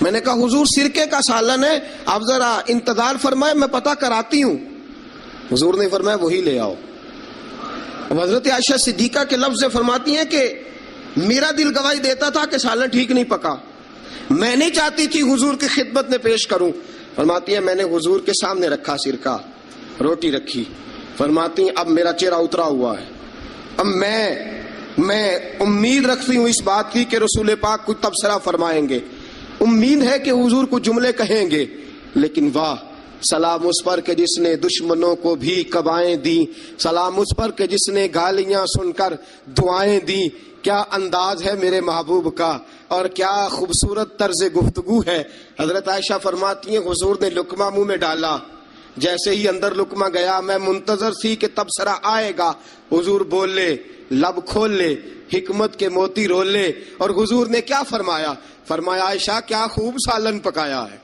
S2: میں نے کہا حضور سرکے کا سالن ہے، آپ ذرا انتظار فرمائے میں پتہ کراتی ہوں۔ حضور نے فرمایا وہی لے آؤ۔ اب حضرت عائشہ صدیقہ کے لفظ فرماتی ہیں کہ میرا دل گواہی دیتا تھا کہ سالن ٹھیک نہیں پکا، میں نہیں چاہتی تھی حضور کی خدمت میں پیش کروں، فرماتی ہیں میں نے حضور کے سامنے رکھا سرکہ، روٹی رکھی، فرماتی ہیں اب میرا چہرہ اترا ہوا ہے، اب میں امید رکھتی ہوں اس بات کی کہ رسول پاک کچھ تبصرہ فرمائیں گے، امید ہے کہ حضور کچھ جملے کہیں گے، لیکن واہ سلام اس پر کہ جس نے دشمنوں کو بھی قبائیں دی، سلام اس پر کہ جس نے گالیاں سن کر دعائیں دی، کیا انداز ہے میرے محبوب کا اور کیا خوبصورت طرز گفتگو ہے۔ حضرت عائشہ فرماتی ہیں حضور نے لقمہ منہ میں ڈالا، جیسے ہی اندر لقمہ گیا میں منتظر تھی کہ تبصرہ آئے گا، حضور بول لے، لب کھول لے، حکمت کے موتی رول لے، اور حضور نے کیا فرمایا؟ فرمایا عائشہ کیا خوب سالن پکایا ہے،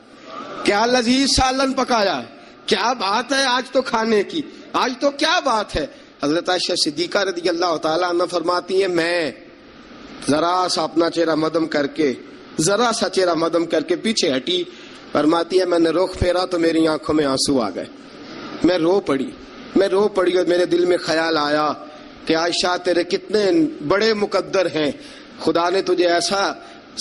S2: کیا لذیذ سالن پکایا ہے، کیا بات ہے آج تو کھانے کی، آج تو کیا بات ہے۔ حضرت عائشہ صدیقہ رضی اللہ تعالیٰ عنہ فرماتی ہیں میں ذرا سا اپنا چہرہ مدم کر کے پیچھے ہٹی، فرماتی ہے میں نے رخ پھیرا تو میری آنکھوں میں آنسو آ گئے، میں رو پڑی اور میرے دل میں خیال آیا کہ عائشہ تیرے کتنے بڑے مقدر ہیں، خدا نے تجھے ایسا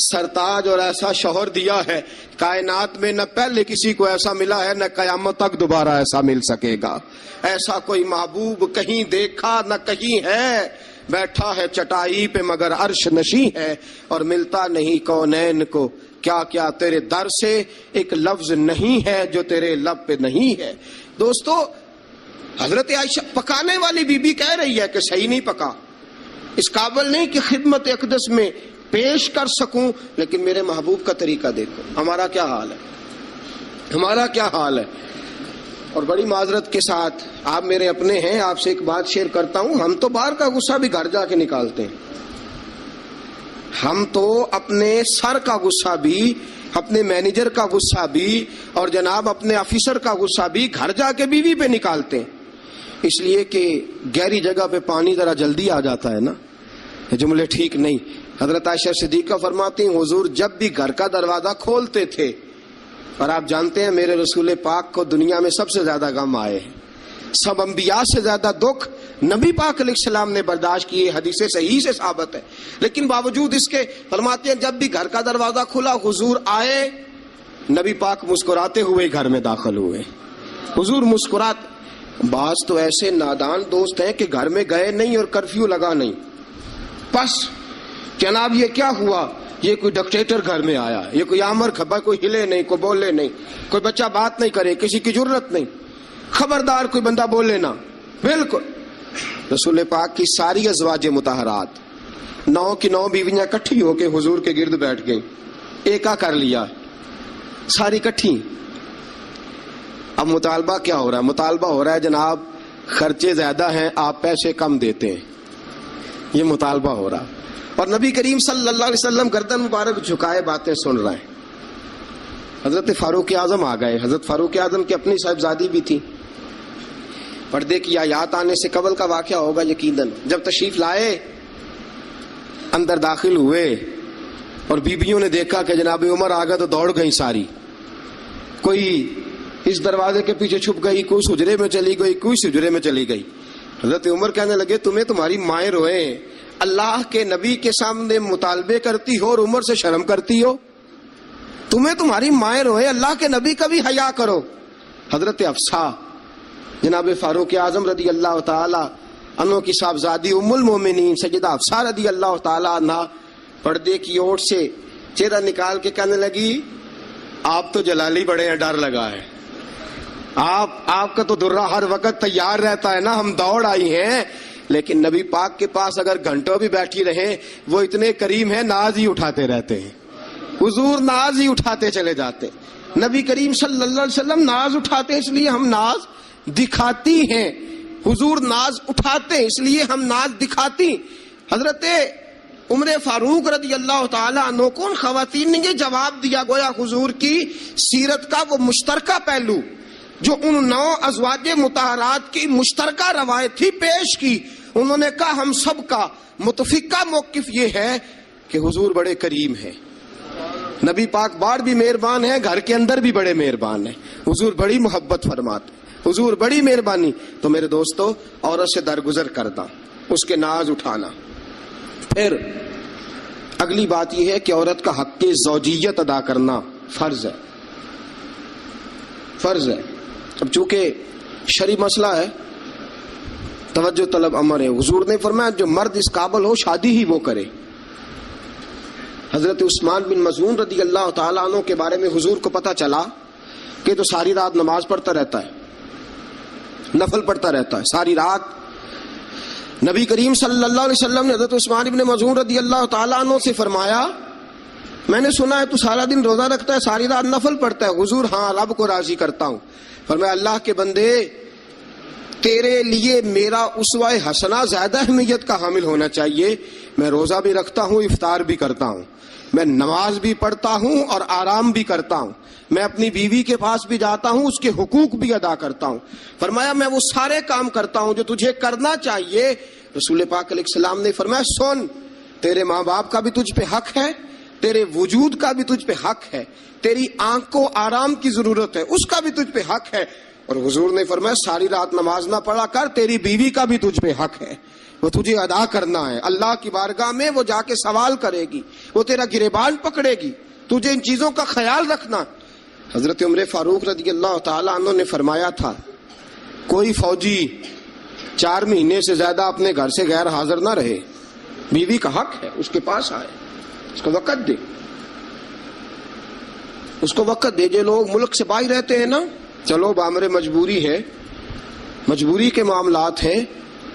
S2: سرتاج اور ایسا شوہر دیا ہے، کائنات میں نہ پہلے کسی کو ایسا ملا ہے نہ قیامت تک دوبارہ ایسا مل سکے گا، ایسا کوئی محبوب کہیں دیکھا نہ کہیں ہے، بیٹھا ہے چٹائی پہ مگر عرش نشیں ہے، اور ملتا نہیں کونین کو، کیا کیا تیرے در سے ایک لفظ نہیں ہے جو تیرے لب پہ نہیں ہے۔ دوستو حضرت عائشہ پکانے والی بی بی کہہ رہی ہے کہ صحیح نہیں پکا، اس قابل نہیں کہ خدمت اقدس میں پیش کر سکوں، لیکن میرے محبوب کا طریقہ دیکھو، ہمارا کیا حال ہے۔ اور بڑی معذرت کے ساتھ آپ میرے اپنے ہیں، آپ سے ایک بات شیئر کرتا ہوں، ہم تو باہر کا غصہ بھی گھر جا کے نکالتے ہیں، ہم تو اپنے سر کا غصہ بھی، اپنے مینیجر کا غصہ بھی، اور جناب اپنے آفیسر کا غصہ بھی گھر جا کے بیوی پہ نکالتے ہیں، اس لیے کہ گہری جگہ پہ پانی ذرا جلدی آ جاتا ہے نا، جملے ٹھیک نہیں۔ حضرت عائشہ صدیقہ فرماتی ہیں حضور جب بھی گھر کا دروازہ کھولتے تھے، اور آپ جانتے ہیں میرے رسول پاک کو دنیا میں سب سے زیادہ غم آئے ہیں، سب انبیاء سے زیادہ دکھ نبی پاک علیہ السلام نے برداشت کیے، حدیث صحیح سے ثابت ہے، لیکن باوجود اس کے فرماتے ہیں جب بھی گھر کا دروازہ کھلا حضور آئے، نبی پاک مسکراتے ہوئے گھر میں داخل ہوئے، حضور مسکراتے۔ بعض تو ایسے نادان دوست ہیں کہ گھر میں گئے نہیں اور کرفیو لگا نہیں، بس جناب یہ کیا ہوا، یہ کوئی ڈکٹیٹر گھر میں آیا، یہ کوئی آمر کھبا، کوئی ہلے نہیں، کوئی بولے نہیں، کوئی بچہ بات نہیں کرے، کسی کی جرت نہیں، خبردار کوئی بندہ بولے نہ، بالکل۔ رسول پاک کی ساری ازواج مطہرات 9 کی 9 بیویاں کٹھی ہو کے حضور کے گرد بیٹھ گئیں، ایکا کر لیا، ساری کٹھی۔ اب مطالبہ کیا ہو رہا ہے؟ مطالبہ ہو رہا ہے جناب خرچے زیادہ ہیں، آپ پیسے کم دیتے ہیں، یہ مطالبہ ہو رہا۔ اور نبی کریم صلی اللہ علیہ وسلم گردن مبارک جھکائے باتیں سن رہے ہیں۔ حضرت فاروق اعظم آ گئے، حضرت فاروق اعظم کی اپنی صاحبزادی بھی تھی، پردے کی آیات آنے سے قبل کا واقعہ ہوگا یقیناً۔ جب تشریف لائے اندر داخل ہوئے اور بیبیوں نے دیکھا کہ جناب عمر آ گئے تو دوڑ گئی ساری، کوئی اس دروازے کے پیچھے چھپ گئی، کوئی اس حجرے میں چلی گئی، کوئی اس حجرے میں چلی گئی۔ حضرت عمر کہنے لگے تمہیں تمہاری مائیں روئے، اللہ کے نبی کے سامنے مطالبے کرتی ہو اور عمر سے شرم کرتی ہو، تمہیں تمہاری مائیں روئے، اللہ کے نبی کا بھی حیا کرو۔ حضرت حفصہ جناب فاروق اعظم رضی اللہ تعالی عنہ کی صاحبزادی ام المومنین سیدہ حفصہ رضی اللہ تعالی عنہ پردے کی اوٹ سے چہرہ نکال کے کہنے لگی آپ تو جلالی بڑے ہیں، ڈر لگا ہے، آپ کا تو درہ ہر وقت تیار رہتا ہے نا، ہم دوڑ آئی ہیں، لیکن نبی پاک کے پاس اگر گھنٹوں بھی بیٹھی رہیں وہ اتنے کریم ہیں، ناز ہی اٹھاتے رہتے ہیں، حضور ناز ہی اٹھاتے چلے جاتے، نبی کریم صلی اللہ علیہ وسلم ناز اٹھاتے اس لیے ہم ناز دکھاتی ہیں، حضور ناز اٹھاتے اس لیے ہم ناز دکھاتی۔ حضرت عمر فاروق رضی اللہ تعالی عنہ کو ان خواتین نے یہ جواب دیا، گویا حضور کی سیرت کا وہ مشترکہ پہلو جو ان 9 ازواج مطہرات کی مشترکہ روایت تھی پیش کی۔ انہوں نے کہا ہم سب کا متفقہ موقف یہ ہے کہ حضور بڑے کریم ہیں، نبی پاک باہر بھی مہربان ہیں، گھر کے اندر بھی بڑے مہربان ہیں، حضور بڑی محبت فرماتے، حضور بڑی مہربانی۔ تو میرے دوستو عورت سے درگزر کرنا، اس کے ناز اٹھانا۔ پھر اگلی بات یہ ہے کہ عورت کا حق زوجیت ادا کرنا فرض ہے۔ فرض ہے. اب چونکہ شرعی مسئلہ ہے توجہ طلب امر ہے. حضور نے فرمایا جو مرد اس قابل ہو شادی ہی وہ کرے. حضرت عثمان بن مظعون رضی اللہ تعالیٰ عنہ کے بارے میں حضور کو پتہ چلا کہ تو ساری رات نماز پڑھتا رہتا ہے, نفل پڑھتا رہتا ہے ساری رات. نبی کریم صلی اللہ علیہ وسلم نے حضرت عثمان بن مظعون رضی اللہ تعالیٰ عنہ سے فرمایا میں نے سنا ہے تو سارا دن روزہ رکھتا ہے, ساری رات نفل پڑھتا ہے. حضور ہاں رب کو راضی کرتا ہوں. فرمایا اللہ کے بندے تیرے لیے میرا اسوہ حسنہ زیادہ اہمیت کا حامل ہونا چاہیے. میں روزہ بھی رکھتا ہوں, افطار بھی کرتا ہوں, میں نماز بھی پڑھتا ہوں اور آرام بھی کرتا ہوں, میں اپنی بیوی کے پاس بھی جاتا ہوں, اس کے حقوق بھی ادا کرتا ہوں. فرمایا میں وہ سارے کام کرتا ہوں جو تجھے کرنا چاہیے. رسول پاک علیہ السلام نے فرمایا سن, تیرے ماں باپ کا بھی تجھ پہ حق ہے, تیرے وجود کا بھی تجھ پہ حق ہے, تیری آنکھ کو آرام کی ضرورت ہے اس کا بھی تجھ پہ حق ہے. اور حضور نے فرمایا ساری رات نماز نہ پڑھا کر, تیری بیوی کا بھی تجھ پہ حق ہے, وہ تجھے ادا کرنا ہے. اللہ کی بارگاہ میں وہ جا کے سوال کرے گی, وہ تیرا گریبان پکڑے گی, تجھے ان چیزوں کا خیال رکھنا. حضرت عمر فاروق رضی اللہ تعالیٰ عنہ نے فرمایا تھا کوئی فوجی 4 مہینے سے زیادہ اپنے گھر سے غیر حاضر نہ رہے. بیوی کا حق ہے, اس کے پاس آئے, اس کو وقت دے, اس کو وقت دے. جو لوگ ملک سے باہر رہتے ہیں نا, چلو بامر مجبوری ہے, مجبوری کے معاملات ہیں,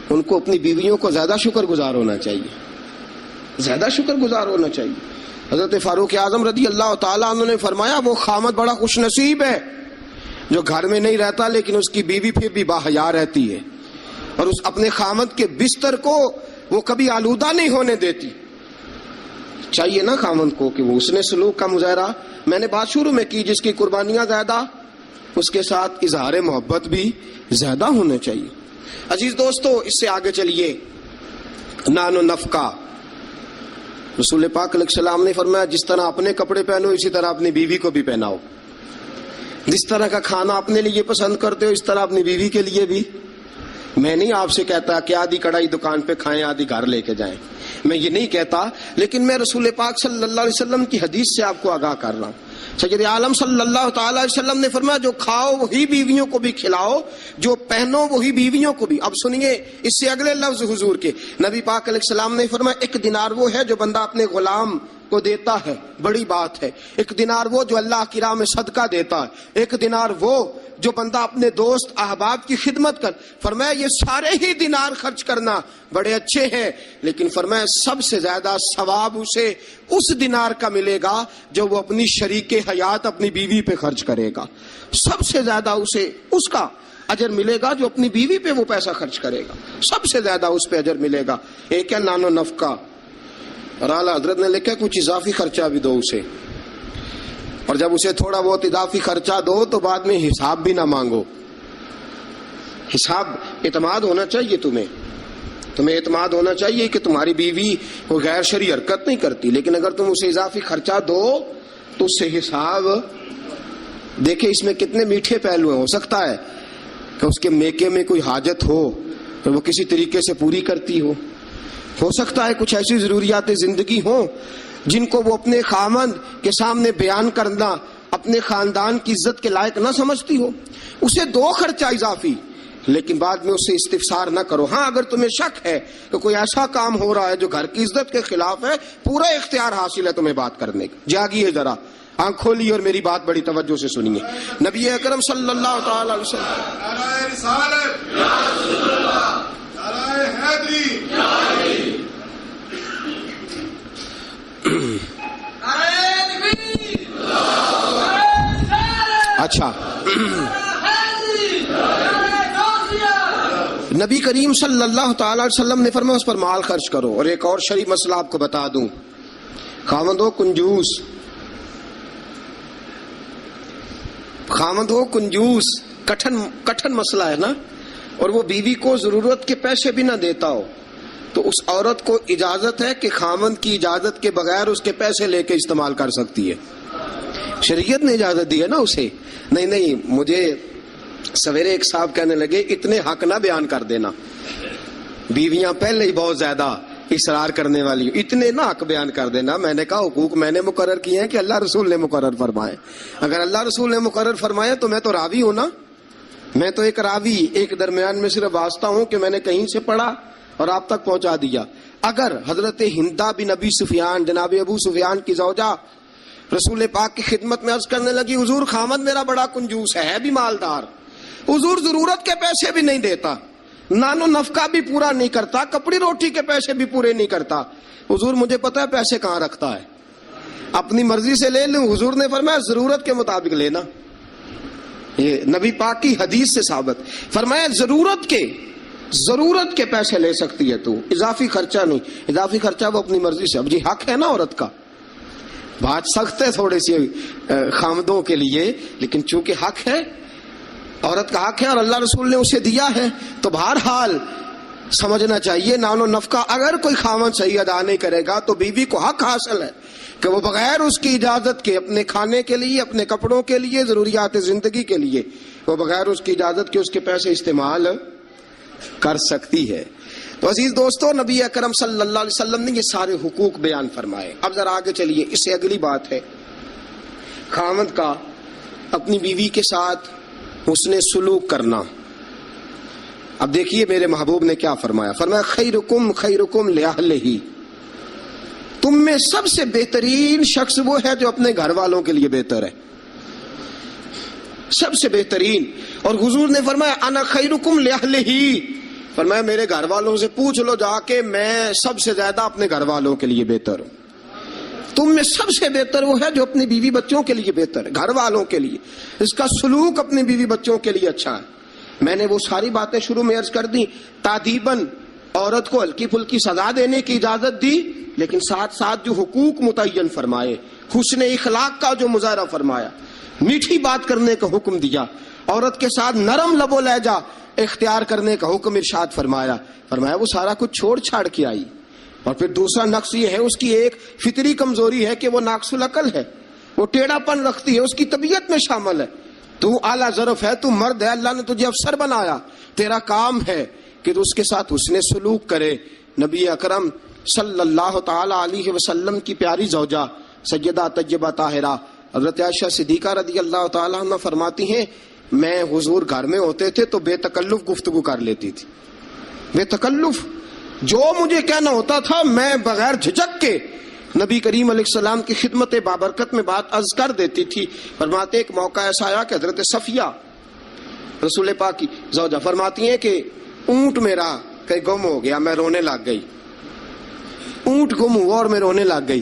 S2: ان کو اپنی بیویوں کو زیادہ شکر گزار ہونا چاہیے, زیادہ شکر گزار ہونا چاہیے. حضرت فاروق اعظم رضی اللہ تعالیٰ عنہ نے فرمایا وہ خامد بڑا خوش نصیب ہے جو گھر میں نہیں رہتا لیکن اس کی بیوی پھر بھی باحیا رہتی ہے اور اس اپنے خامد کے بستر کو وہ کبھی آلودہ نہیں ہونے دیتی. چاہیے نا خامد کو کہ وہ اس نے سلوک کا مظاہرہ, میں نے بات شروع میں کی, جس کی قربانیاں زیادہ اس کے ساتھ اظہار محبت بھی زیادہ ہونا چاہیے. عزیز دوستو اس سے آگے چلیے. نان و نفقہ, رسول پاک علیہ السلام نے فرمایا جس طرح اپنے کپڑے پہنو اسی طرح اپنی بیوی کو بھی پہناؤ, جس طرح کا کھانا اپنے لیے پسند کرتے ہو اس طرح اپنی بیوی کے لیے بھی. میں نہیں آپ سے کہتا کہ آدھی کڑھائی دکان پہ کھائیں آدھی گھر لے کے جائیں, میں یہ نہیں کہتا, لیکن میں رسول پاک صلی اللہ علیہ وسلم کی حدیث سے آپ کو آگاہ کر رہا ہوں. سید عالم صلی اللہ تعالی علیہ وسلم نے فرمایا جو کھاؤ وہی بیویوں کو بھی کھلاؤ, جو پہنو وہی بیویوں کو بھی. اب سنیے اس سے اگلے لفظ حضور کے. نبی پاک علیہ السلام نے فرمایا 1 دینار وہ ہے جو بندہ اپنے غلام کو دیتا ہے, بڑی بات ہے. 1 دینار وہ جو اللہ کی راہ میں صدقہ دیتا ہے. 1 دینار وہ جو بندہ اپنے دوست احباب کی خدمت کر. فرمایا یہ سارے ہی دینار خرچ کرنا بڑے اچھے ہیں, لیکن فرمایا سب سے زیادہ ثواب اسے اس دینار کا ملے گا جو وہ اپنی شریک حیات اپنی بیوی پہ خرچ کرے گا. سب سے زیادہ اسے اس کا اجر ملے گا جو اپنی بیوی پہ وہ پیسہ خرچ کرے گا, سب سے زیادہ اس پہ اجر ملے گا. ایک ہے نان و نفقہ, اور اعلیٰ حضرت نے لکھا کچھ اضافی خرچہ بھی دو اسے, اور جب اسے تھوڑا بہت اضافی خرچہ دو تو بعد میں حساب بھی نہ مانگو. حساب اعتماد ہونا چاہیے, تمہیں اعتماد ہونا چاہیے کہ تمہاری بیوی کوئی غیر شرعی حرکت نہیں کرتی, لیکن اگر تم اسے اضافی خرچہ دو تو اس سے حساب دیکھیں. اس میں کتنے میٹھے پہلو ہیں. ہو سکتا ہے کہ اس کے میکے میں کوئی حاجت ہو تو وہ کسی طریقے سے پوری کرتی ہو سکتا ہے کچھ ایسی ضروریات زندگی ہوں جن کو وہ اپنے خامند کے سامنے بیان کرنا اپنے خاندان کی عزت کے لائق نہ سمجھتی ہو. اسے دو خرچہ اضافی, لیکن بعد میں اسے استفسار نہ کرو. ہاں اگر تمہیں شک ہے کہ کوئی ایسا کام ہو رہا ہے جو گھر کی عزت کے خلاف ہے, پورا اختیار حاصل ہے تمہیں بات کرنے کا. جاگیے ذرا, آنکھ کھولیے اور میری بات بڑی توجہ سے سنیے. نبی اکرم صلی اللہ تعالی علیہ اچھا نبی کریم صلی اللہ تعالی علیہ وسلم نے فرمایا اس پر مال خرچ کرو. اور ایک اور شرعی مسئلہ آپ کو بتا دوں, خاوند ہو کنجوس, کٹھن مسئلہ ہے نا, اور وہ بیوی کو ضرورت کے پیسے بھی نہ دیتا ہو, تو اس عورت کو اجازت ہے کہ خاوند کی اجازت کے بغیر اس کے پیسے لے کے استعمال کر سکتی ہے. شریعت نے اجازت دی ہے نا اسے. نہیں, مجھے سویرے ایک صاحب کہنے لگے اتنے حق نہ بیان کر دینا, بیویاں پہلے ہی بہت زیادہ اصرار کرنے والی ہوں. اتنے نہ حق بیان کر دینا. میں نے کہا حقوق میں نے مقرر کیے ہیں کہ اللہ رسول نے مقرر فرمائے. اگر اللہ رسول نے مقرر فرمایا تو میں تو راوی ہوں نا. میں تو ایک راوی، ایک درمیان میں صرف واسطہ ہوں کہ میں نے کہیں سے پڑھا اور آپ تک پہنچا دیا. اگر حضرت ہندا بن ابی سفیان، جناب ابو سفیان کی زوجہ، رسول پاک کی خدمت میں عرض کرنے لگی حضور خامد میرا بڑا کنجوس ہے بھی مالدار، حضور ضرورت کے پیسے بھی نہیں دیتا، نان و نفقہ بھی پورا نہیں کرتا، کپڑی روٹی کے پیسے بھی پورے نہیں کرتا، حضور مجھے پتا ہے پیسے کہاں رکھتا ہے، اپنی مرضی سے لے لوں. حضور نے فرمایا ضرورت کے مطابق لینا. یہ نبی پاک کی حدیث سے ثابت. فرمایا ضرورت کے پیسے لے سکتی ہے تو، اضافی خرچہ نہیں. اضافی خرچہ وہ اپنی مرضی سے. اب جی حق ہے نا عورت کا، بات سخت ہے تھوڑی سی خامدوں کے لیے، لیکن چونکہ حق ہے، عورت کا حق ہے اور اللہ رسول نے اسے دیا ہے، تو بہرحال سمجھنا چاہیے نان و نفقہ اگر کوئی خامد صحیح ادا نہیں کرے گا تو بیوی کو حق حاصل ہے کہ وہ بغیر اس کی اجازت کے اپنے کھانے کے لیے، اپنے کپڑوں کے لیے، ضروریات زندگی کے لیے، وہ بغیر اس کی اجازت کے اس کے پیسے استعمال کر سکتی ہے. تو عزیز دوستو، نبی اکرم صلی اللہ علیہ وسلم نے یہ سارے حقوق بیان فرمائے. اب ذرا آگے چلیے، اس سے اگلی بات ہے خامد کا اپنی بیوی کے ساتھ حسن سلوک کرنا. اب دیکھیے میرے محبوب نے کیا فرمایا. فرمایا خیرکم لأہلہ، تم میں سب سے بہترین شخص وہ ہے جو اپنے گھر والوں کے لیے بہتر ہے، سب سے بہترین. اور حضور نے فرمایا انا خیرکم لأہلہ، فرمایا میرے گھر والوں سے پوچھ لو جا کے، میں سب سے زیادہ اپنے گھر والوں کے لیے بہتر ہوں. تم میں سب سے بہتر وہ ہے جو اپنی بیوی بچوں کے لیے بہتر ہے، گھر والوں کے لیے، اس کا سلوک اپنی بیوی بچوں کے لیے اچھا ہے. میں نے وہ ساری باتیں شروع میں عرض کر دی. تادیباً عورت کو ہلکی پھلکی سزا دینے کی اجازت دی، لیکن ساتھ ساتھ جو حقوق متعین فرمائے، حسن اخلاق کا جو مظاہرہ فرمایا، میٹھی بات کرنے کا حکم دیا، عورت کے ساتھ نرم لب و لہجہ اختیار کرنے کا حکم ارشاد فرمایا. فرمایا وہ سارا کچھ چھوڑ چھاڑ کے آئی. اور پھر دوسرا نقص یہ ہے، اس کی ایک فطری کمزوری ہے کہ وہ ناقص العقل ہے، وہ ٹیڑھا پن رکھتی ہے، اس کی طبیعت میں شامل ہے. تو اعلیٰ ظرف ہے، تو مرد ہے، اللہ نے تجھے افسر بنایا، تیرا کام ہے کہ تو اس کے ساتھ حسن سلوک کرے. نبی اکرم صلی اللہ تعالی علیہ وسلم کی پیاری زوجہ سیدہ طیبہ طاہرہ حضرت عائشہ صدیقہ رضی اللہ تعالی عنہ فرماتی ہیں میں حضور گھر میں ہوتے تھے تو بے تکلف گفتگو کر لیتی تھی. بے تکلف، جو مجھے کہنا ہوتا تھا میں بغیر جھجک کے نبی کریم علیہ السلام کی خدمت بابرکت میں بات عرض کر دیتی تھی. فرماتے ایک موقع ایسا آیا کہ حضرت صفیہ رسول پاک کی زوجہ فرماتی ہیں کہ اونٹ میرا کہیں گم ہو گیا، میں رونے لگ گئی. اونٹ گم ہوا اور میں رونے لگ گئی.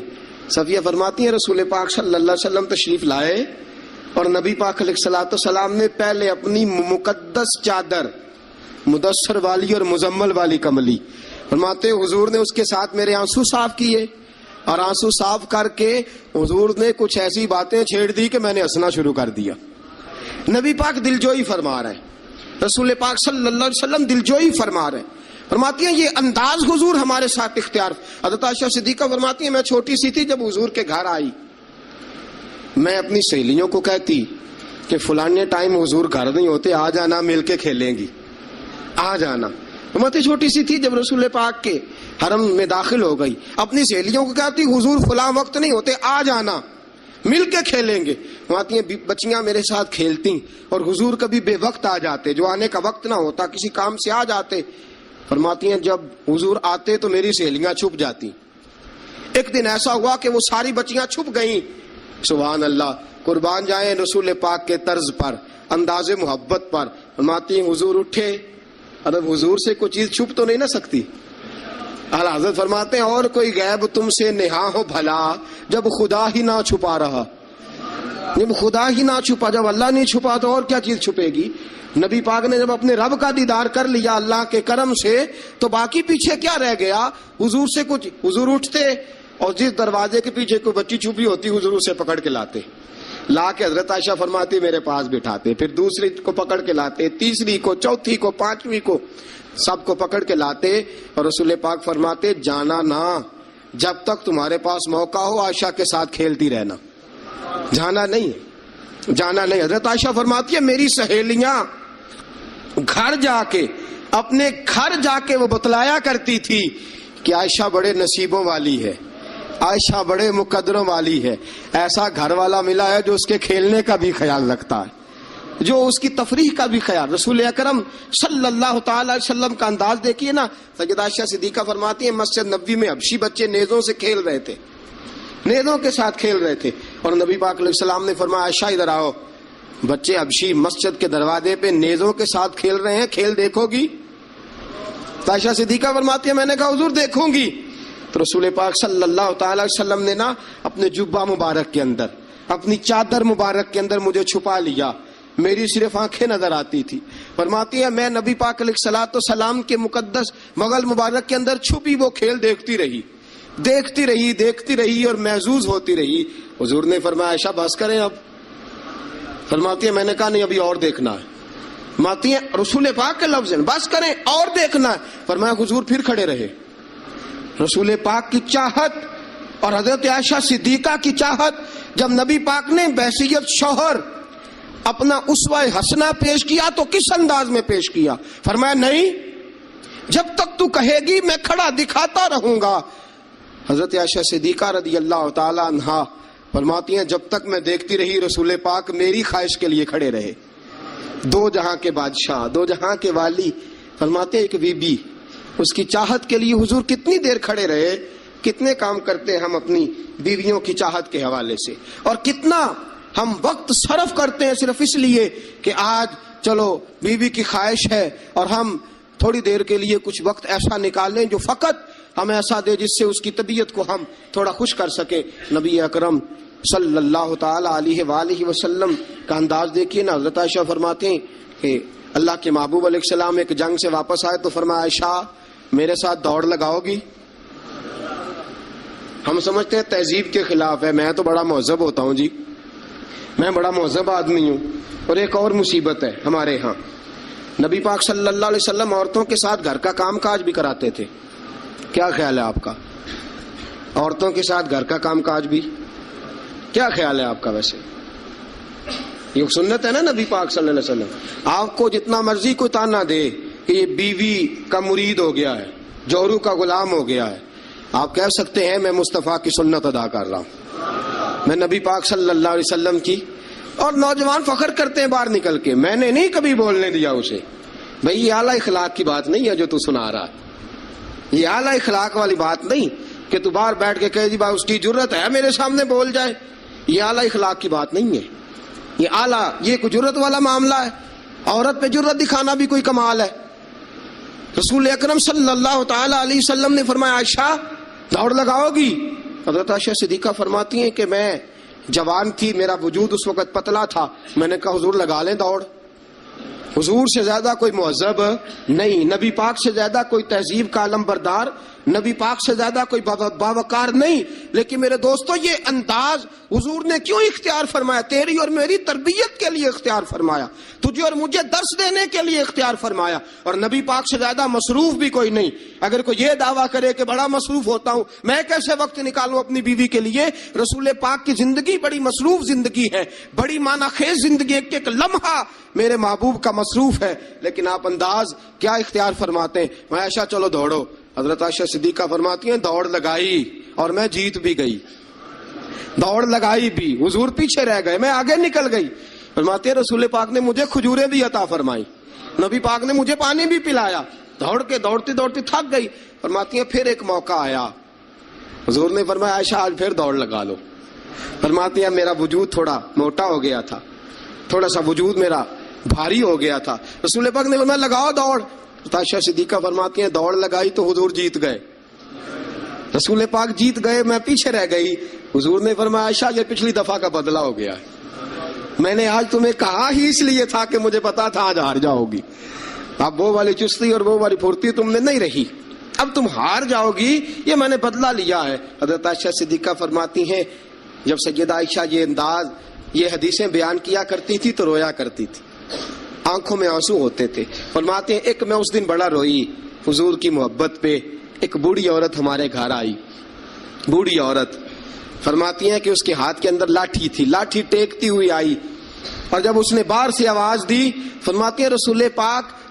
S2: صفیہ فرماتی ہیں رسول پاک صلی اللہ علیہ وسلم تشریف لائے اور نبی پاک علیہ الصلوۃ والسلام نے پہلے اپنی مقدس چادر مدثر والی اور مزمل والی کملی، فرماتے حضور نے اس کے ساتھ میرے آنسو صاف کیے اور آنسو صاف کر کے حضور نے کچھ ایسی باتیں چھیڑ دی کہ میں نے ہنسنا شروع کر دیا. نبی پاک دلجوئی فرما رہے ہیں، رسول پاک صلی اللہ علیہ وسلم دلجوئی فرما رہے ہیں. فرماتی ہیں یہ انداز حضور ہمارے ساتھ اختیار. حضرت عائشہ صدیقہ فرماتی ہیں میں چھوٹی سی تھی جب حضور کے گھر آئی، میں اپنی سہیلیوں کو کہتی کہ فلانے ٹائم حضور گھر نہیں ہوتے، آ جانا مل کے کھیلیں گی، آ جانا. فرماتی چھوٹی سی تھی جب رسول پاک کے حرم میں داخل ہو گئی، اپنی سہیلیوں کو کہتی حضور فلاں وقت نہیں ہوتے، آ جانا مل کے کھیلیں گے. فرماتی ہیں بچیاں میرے ساتھ کھیلتی اور حضور کبھی بے وقت آ جاتے، جو آنے کا وقت نہ ہوتا کسی کام سے آ جاتے. فرماتی ہیں جب حضور آتے تو میری سہیلیاں چھپ جاتی. ایک دن ایسا ہوا کہ وہ ساری بچیاں چھپ گئیں. سبحان اللہ، قربان جائیں رسول پاک کے طرز پر، انداز محبت پر. فرماتی ہیں حضور اٹھے، اب حضور سے کوئی چیز چھپ تو نہیں نہ سکتی. اعلیٰ حضرت فرماتے ہیں اور کوئی غیب تم سے نہا ہو بھلا جب خدا ہی نہ چھپا رہا. جب خدا ہی نہ چھپا، جب اللہ نہیں چھپا تو اور کیا چیز چھپے گی. نبی پاک نے جب اپنے رب کا دیدار کر لیا اللہ کے کرم سے تو باقی پیچھے کیا رہ گیا. حضور سے کچھ، حضور اٹھتے اور جس دروازے کے پیچھے کوئی بچی چھپی ہوتی حضور اسے پکڑ کے لاتے، لا کے حضرت عائشہ فرماتی میرے پاس بٹھاتے، پھر دوسری کو پکڑ کے لاتے، تیسری کو، چوتھی کو، پانچویں کو، سب کو پکڑ کے لاتے. اور رسول پاک فرماتے جانا نہ، جب تک تمہارے پاس موقع ہو عائشہ کے ساتھ کھیلتی رہنا، جانا نہیں، جانا نہیں. حضرت عائشہ فرماتی ہے میری سہیلیاں گھر جا کے، اپنے گھر جا کے وہ بتلایا کرتی تھی کہ عائشہ بڑے نصیبوں والی ہے, عائشہ بڑے مقدروں والی ہے, ایسا گھر والا ملا ہے جو اس کے کھیلنے کا بھی خیال رکھتا ہے, جو اس کی تفریح کا بھی خیال. رسول اکرم صلی اللہ تعالی علیہ وسلم کا انداز دیکھیے نا. سیدہ عائشہ صدیقہ فرماتی ہیں مسجد نبوی میں حبشی بچے نیزوں سے کھیل رہے تھے, نیزوں کے ساتھ کھیل رہے تھے, اور نبی پاک علیہ السلام نے فرمایا عائشہ ادھر آؤ, بچے حبشی مسجد کے دروازے پہ نیزوں کے ساتھ کھیل رہے ہیں, کھیل دیکھو گی؟ تو عائشہ صدیقہ فرماتی ہے میں نے کہا حضور دیکھوں گی. تو رسول پاک صلی اللہ تعالی علیہ وسلم نے نا اپنے جبہ مبارک کے اندر, اپنی چادر مبارک کے اندر مجھے چھپا لیا, میری صرف آنکھیں نظر آتی تھی. فرماتی ہے میں نبی پاک علیہ الصلوۃ والسلام کے مقدس مغل مبارک کے اندر چھپی وہ کھیل دیکھتی رہی, دیکھتی رہی, دیکھتی رہی اور محظوظ ہوتی رہی. حضور نے فرمایا عائشہ بس کریں اب. فرماتی ہے میں نے کہا نہیں ابھی اور دیکھنا ہے. فرماتی ہیں رسول پاک کے لفظ ہیں بس کریں اور دیکھنا ہے. فرمایا حضور پھر کھڑے رہے. رسول پاک کی چاہت اور حضرت عائشہ صدیقہ کی چاہت, جب نبی پاک نے بحیثیت شوہر اپنا اسوہ حسنہ پیش کیا تو کس انداز میں پیش کیا؟ فرمایا نہیں جب تک تو کہے گی میں کھڑا دکھاتا رہوں گا. حضرت عائشہ صدیقہ رضی اللہ تعالی عنہا فرماتی ہیں جب تک میں دیکھتی رہی رسول پاک میری خواہش کے لیے کھڑے رہے. دو جہاں کے بادشاہ, دو جہاں کے والی. فرماتے ہیں ایک بی بی اس کی چاہت کے لیے حضور کتنی دیر کھڑے رہے. کتنے کام کرتے ہیں ہم اپنی بیویوں کی چاہت کے حوالے سے, اور کتنا ہم وقت صرف کرتے ہیں صرف اس لیے کہ آج چلو بیوی کی خواہش ہے اور ہم تھوڑی دیر کے لیے کچھ وقت ایسا نکال لیں جو فقط ہم ایسا دے جس سے اس کی طبیعت کو ہم تھوڑا خوش کر سکیں. نبی اکرم صلی اللہ تعالی علیہ وآلہ وسلم کا انداز دیکھیے نا. حضرت عائشہ فرماتے ہیں کہ اللہ کے محبوب علیہ السلام ایک جنگ سے واپس آئے تو فرمایا عائشہ میرے ساتھ دوڑ لگاؤ گی؟ ہم سمجھتے ہیں تہذیب کے خلاف ہے, میں تو بڑا مہذب ہوتا ہوں جی, میں بڑا مہذب آدمی ہوں. اور ایک اور مصیبت ہے ہمارے ہاں, نبی پاک صلی اللہ علیہ وسلم عورتوں کے ساتھ گھر کا کام کاج بھی کراتے تھے. کیا خیال ہے آپ کا؟ عورتوں کے ساتھ گھر کا کام کاج بھی کیا خیال ہے آپ کا؟ ویسے یہ سنت ہے نا نبی پاک صلی اللہ علیہ وسلم. آپ کو جتنا مرضی کوئی تانا دے کہ یہ بیوی کا مرید ہو گیا ہے, جوہرو کا غلام ہو گیا ہے, آپ کہہ سکتے ہیں میں مصطفیٰ کی سنت ادا کر رہا ہوں, میں نبی پاک صلی اللہ علیہ وسلم کی. اور نوجوان فخر کرتے ہیں باہر نکل کے, میں نے نہیں کبھی بولنے دیا اسے. بھئی یہ اعلیٰ اخلاق کی بات نہیں ہے جو تو سنا رہا ہے, یہ اعلیٰ اخلاق والی بات نہیں کہ تو باہر بیٹھ کے کہے جی بھائی اس کی جرت ہے میرے سامنے بول جائے. یہ اعلیٰ اخلاق کی بات نہیں ہے, یہ اعلیٰ, یہ کوئی جرت والا معاملہ ہے. عورت پہ جرت دکھانا بھی کوئی کمال ہے. رسول اکرم صلی اللہ تعالی علیہ وسلم نے فرمایا عائشہ دوڑ لگاؤ گی؟ حضرت عائشہ صدیقہ فرماتی ہیں کہ میں جوان تھی, میرا وجود اس وقت پتلا تھا, میں نے کہا حضور لگا لیں دوڑ. حضور سے زیادہ کوئی مہذب نہیں, نبی پاک سے زیادہ کوئی تہذیب کا علم بردار, نبی پاک سے زیادہ کوئی باوقار نہیں. لیکن میرے دوستو یہ انداز حضور نے کیوں اختیار فرمایا؟ تیری اور میری تربیت کے لیے اختیار فرمایا, تجھے اور مجھے درس دینے کے لیے اختیار فرمایا. اور نبی پاک سے زیادہ مصروف بھی کوئی نہیں. اگر کوئی یہ دعویٰ کرے کہ بڑا مصروف ہوتا ہوں, میں کیسے وقت نکالوں اپنی بیوی کے لیے؟ رسول پاک کی زندگی بڑی مصروف زندگی ہے, بڑی معنی خیز زندگی, ایک ایک لمحہ میرے محبوب کا مصروف ہے. لیکن آپ انداز کیا اختیار فرماتے ہیں؟ میں عائشہ چلو دوڑو. حضرت عائشہ صدیقہ فرماتی ہیں دوڑ لگائی اور میں جیت بھی گئی. دوڑ لگائی بھی, حضور پیچھے رہ گئے, میں آگے نکل گئی. فرماتے ہیں رسول پاک نے مجھے کھجوریں بھی عطا فرمائی, نبی پاک نے مجھے پانی بھی پلایا. دوڑ کے دوڑتی دوڑتی تھک گئی. فرماتی ہیں پھر ایک موقع آیا, حضور نے فرمایا عائشہ آج پھر دوڑ لگا لو. فرماتی ہیں میرا وجود تھوڑا موٹا ہو گیا تھا, تھوڑا سا وجود میرا بھاری ہو گیا تھا. رسول پاک نے فرمایا لگاؤ دوڑ. عائشہ صدیقہ فرماتی ہیں دوڑ لگائی تو حضور جیت گئے. رسول پاک جیت گئے, میں پیچھے رہ گئی. حضور نے فرمایا عائشہ یہ پچھلی دفعہ کا بدلہ ہو گیا ہے, میں نے آج تمہیں کہا ہی اس لیے تھا کہ مجھے پتا تھا آج ہار جاؤ گی. اب وہ والی چستی اور وہ والی پھرتی تم نے نہیں رہی, اب تم ہار جاؤ گی, یہ میں نے بدلہ لیا ہے. حضرت عائشہ صدیقہ فرماتی ہیں جب سیدہ عائشہ یہ انداز, یہ حدیثیں بیان کیا کرتی تھی تو رویا کرتی تھی, آنکھوں میں آنسو ہوتے تھے. فرماتے ہیں ایک میں اس دن بڑا روئی حضور کی محبت پہ. ایک بوڑھی عورت ہمارے گھر آئی, بوڑھی عورت. فرماتی ہیں کہ اس کے ہاتھ کے اندر لاٹھی تھی, لاٹھی ٹیکتی ہوئی آئی, اور جب اس نے باہر سے آواز دی, فرماتی ہیں رسول پاک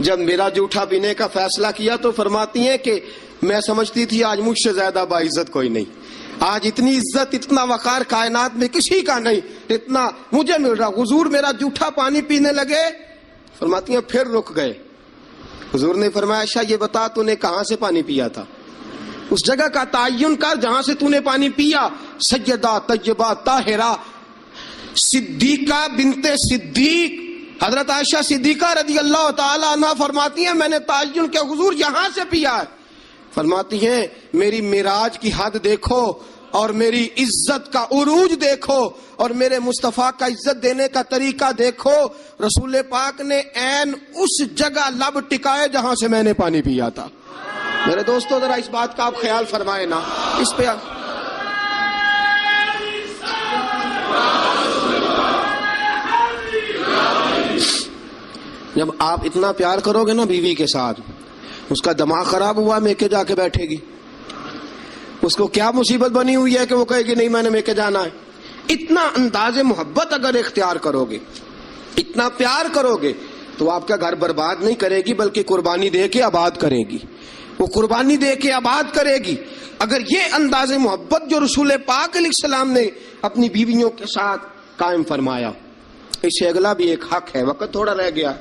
S2: جب میرا جھوٹا پینے کا فیصلہ کیا تو فرماتی ہیں کہ میں سمجھتی تھی آج مجھ سے زیادہ باعزت کوئی نہیں، آج اتنی عزت اتنا وقار کائنات میں کسی کا نہیں اتنا مجھے مل رہا۔ حضور میرا جھوٹا پانی پینے لگے، فرماتی ہیں پھر رک گئے۔ حضور نے فرمایا عائشہ یہ بتا تو نے کہاں سے پانی پیا تھا، اس جگہ کا تعین کر جہاں سے تو نے پانی پیا۔ سیدہ طیبہ طاہرہ صدیقہ بنت صدیق حضرت عائشہ صدیقہ رضی اللہ تعالی عنہ فرماتی ہیں میں نے تعین کیا حضور یہاں سے پیا ہے۔ فرماتی ہیں میری معراج کی حد دیکھو اور میری عزت کا عروج دیکھو اور میرے مصطفیٰ کا عزت دینے کا طریقہ دیکھو، رسول پاک نے عین اس جگہ لب ٹکائے جہاں سے میں نے پانی پیا تھا۔ میرے دوستو ذرا اس بات کا آپ خیال فرمائیں نا، اس پہ جب آپ اتنا پیار کرو گے نا بیوی کے ساتھ، اس کا دماغ خراب ہوا میکے جا کے بیٹھے گی، اس کو کیا مصیبت بنی ہوئی ہے کہ وہ کہے گی نہیں میں نے میکے جانا ہے۔ اتنا انداز محبت اگر اختیار کرو گے، اتنا پیار کرو گے تو آپ کا گھر برباد نہیں کرے گی بلکہ قربانی دے کے آباد کرے گی، وہ قربانی دے کے آباد کرے گی۔ اگر یہ انداز محبت جو رسول پاک علیہ السلام نے اپنی بیویوں کے ساتھ قائم فرمایا، اس سے اگلا بھی ایک حق ہے، وقت تھوڑا رہ گیا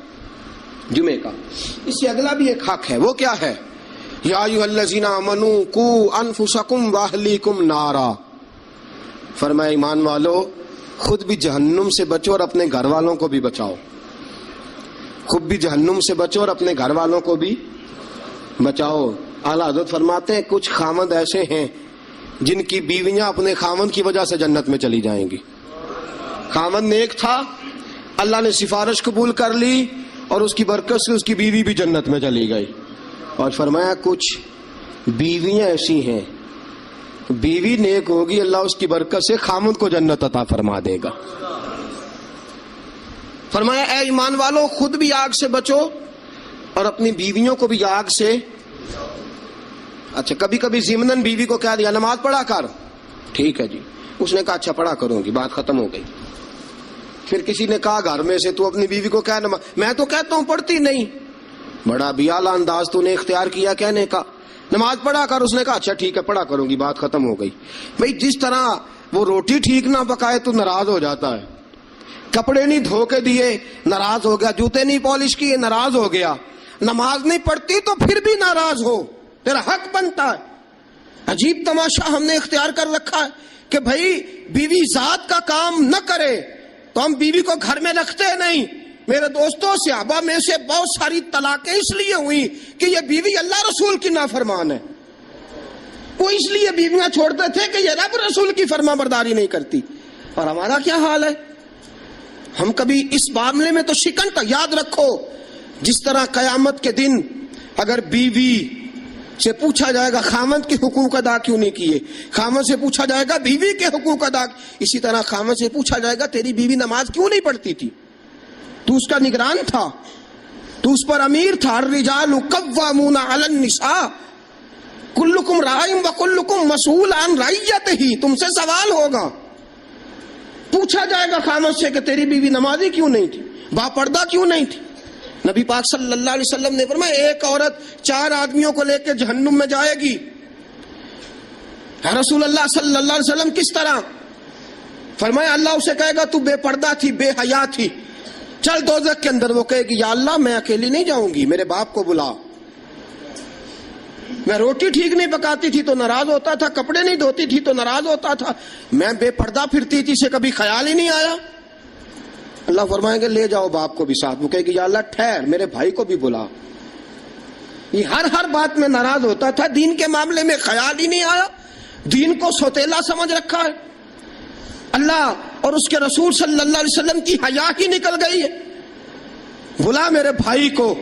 S2: جمعے کا، اس سے اگلا بھی ایک حق ہے، وہ کیا ہے؟ یا ایھا الذین آمنوا قوا انفسکم واہلیکم نارا، فرمایا ایمان والو خود بھی جہنم سے بچو اور اپنے گھر والوں کو بھی بچاؤ، خود بھی جہنم سے بچو اور اپنے گھر والوں کو بھی بچاؤ۔ اعلیٰ حضرت فرماتے ہیں کچھ خامند ایسے ہیں جن کی بیویاں اپنے خامند کی وجہ سے جنت میں چلی جائیں گی۔ خامند نیک تھا، اللہ نے سفارش قبول کر لی اور اس کی برکت سے اس کی بیوی بھی جنت میں چلی گئی۔ اور فرمایا کچھ بیویاں ایسی ہیں، بیوی نیک ہوگی اللہ اس کی برکت سے خامند کو جنت عطا فرما دے گا۔ فرمایا اے ایمان والو خود بھی آگ سے بچو اور اپنی بیویوں کو بھی آگ سے۔ اچھا کبھی کبھی ضمناً بیوی کو کہہ دیا نماز پڑھا کر، ٹھیک ہے جی، اس نے کہا اچھا پڑھا کروں گی، بات ختم ہو گئی۔ پھر کسی نے کہا گھر میں سے تو اپنی بیوی کو کہہ نماز، میں تو کہتا ہوں پڑھتی نہیں، بڑا بھی اعلیٰ انداز تو نے اختیار کیا کہنے کا، نماز پڑھا کر، اس نے کہا اچھا ٹھیک ہے پڑھا کروں گی، بات ختم ہو گئی۔ بھئی جس طرح وہ روٹی ٹھیک نہ پکائے تو ناراض ہو جاتا ہے، کپڑے نہیں دھو کے دیے ناراض ہو گیا، جوتے نہیں پالش کیے ناراض ہو گیا، نماز نہیں پڑھتی تو پھر بھی ناراض ہو، تیرا حق بنتا ہے۔ عجیب تماشا ہم نے اختیار کر رکھا ہے کہ بھائی بیوی ذات کا کام نہ کرے تو ہم بیوی کو گھر میں رکھتے نہیں۔ میرے دوستوں صحابہ میں سے بہت ساری طلاقیں اس لیے ہوئی کہ یہ بیوی اللہ رسول کی نافرمان ہے، وہ اس لیے بیویاں چھوڑتے تھے کہ یہ رب رسول کی فرما برداری نہیں کرتی۔ اور ہمارا کیا حال ہے؟ ہم کبھی اس معاملے میں تو شکن کا یاد رکھو، جس طرح قیامت کے دن اگر بیوی سے پوچھا جائے گا خامند کے حقوق ادا کیوں نہیں کیے، خامند سے پوچھا جائے گا بیوی کے حقوق ادا، اسی طرح خامند سے پوچھا جائے گا تیری بیوی نماز کیوں نہیں پڑھتی تھی، تو اس کا نگران تھا، تو اس پر امیر تھا۔ الرجال قوامون علی النساء کلکم راع وکلکم مسئول عن رعیتہ، تم سے سوال ہوگا، پوچھا جائے گا خامد سے کہ تیری بیوی نمازی کیوں نہیں تھی، با پردہ کیوں نہیں تھی۔ نبی پاک صلی اللہ علیہ وسلم نے فرمایا ایک عورت 4 آدمیوں کو لے کے جہنم میں جائے گی۔ رسول اللہ صلی اللہ علیہ وسلم کس طرح؟ فرمایا اللہ اسے کہے گا تو بے پردہ تھی، بے حیا تھی، چل دوزخ کے اندر۔ وہ کہے گی یا اللہ میں اکیلی نہیں جاؤں گی، میرے باپ کو بلا، میں روٹی ٹھیک نہیں پکاتی تھی تو ناراض ہوتا تھا، کپڑے نہیں دھوتی تھی تو ناراض ہوتا تھا، میں بے پردہ پھرتی تھی اسے کبھی خیال ہی نہیں آیا۔ اللہ فرمائیں گے لے جاؤ باپ کو بھی ساتھ۔ وہ کہے گی یا اللہ ٹھہر میرے بھائی کو بھی بلا، یہ ہر بات میں ناراض ہوتا تھا، دین کے معاملے میں خیال ہی نہیں آیا، دین کو سوتیلا سمجھ رکھا ہے۔ اللہ اور اس کے رسول صلی اللہ علیہ وسلم کی حیا ہی نکل گئی ہے۔ بلا میرے بھائی کو۔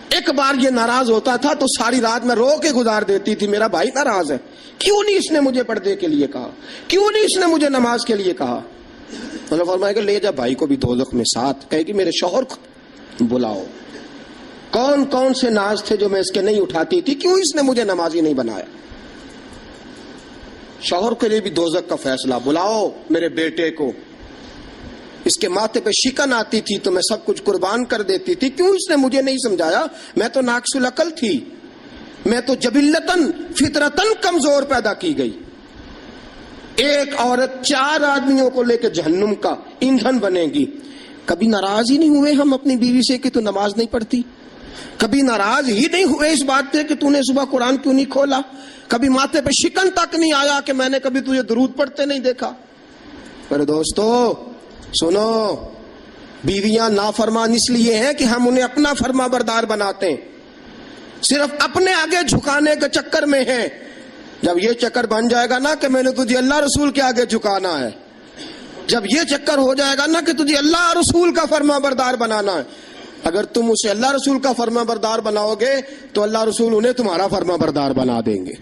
S2: ایک بار یہ ناراض ہوتا تھا تو ساری رات میں رو کے گزار دیتی تھی، میرا بھائی ناراض ہے، کیوں نہیں اس نے مجھے پردے کے لیے کہا، کیوں نہیں اس نے مجھے نماز کے لیے کہا۔ اللہ فرمائے کہ لے جا بھائی کو بھی دوزخ میں ساتھ۔ کہے کہ میرے شوہر کو بلاؤ، کون کون سے ناز تھے جو میں اس کے نہیں اٹھاتی تھی، کیوں اس نے مجھے نمازی نہیں بنایا۔ شوہر کے لیے بھی دوزخ کا فیصلہ، بلاؤ میرے بیٹے کو، اس کے ماتھے پہ شکن آتی تھی تو میں سب کچھ قربان کر دیتی تھی. کیوں اس نے مجھے نہیں سمجھایا؟ میں تو ناقص العقل تھی، میں تو جبلتاً فطرتاً کمزور پیدا کی گئی. ایک عورت 4 آدمیوں کو لے کے جہنم کا ایندھن بنے گی. کبھی ناراض ہی نہیں ہوئے ہم اپنی بیوی سے کہ تو نماز نہیں پڑھتی؟ کبھی ناراض ہی نہیں ہوئے اس بات پہ کہ تو نے صبح قرآن کیوں نہیں کھولا؟ کبھی ماتھے پہ شکن تک نہیں آیا کہ میں نے کبھی تجھے درود پڑھتے نہیں دیکھا؟ میرے دوستو سنو، بیویاں نافرمان اس لیے ہیں کہ ہم انہیں اپنا فرما بردار بناتے ہیں، صرف اپنے آگے جھکانے کے چکر میں ہیں. جب یہ چکر بن جائے گا نا کہ میں نے تجھے اللہ رسول کے آگے جھکانا ہے، جب یہ چکر ہو جائے گا نا کہ تجھے اللہ رسول کا فرما بردار بنانا ہے، اگر تم اسے اللہ رسول کا فرما بردار بناؤ گے تو اللہ رسول انہیں تمہارا فرما بردار بنا دیں گے.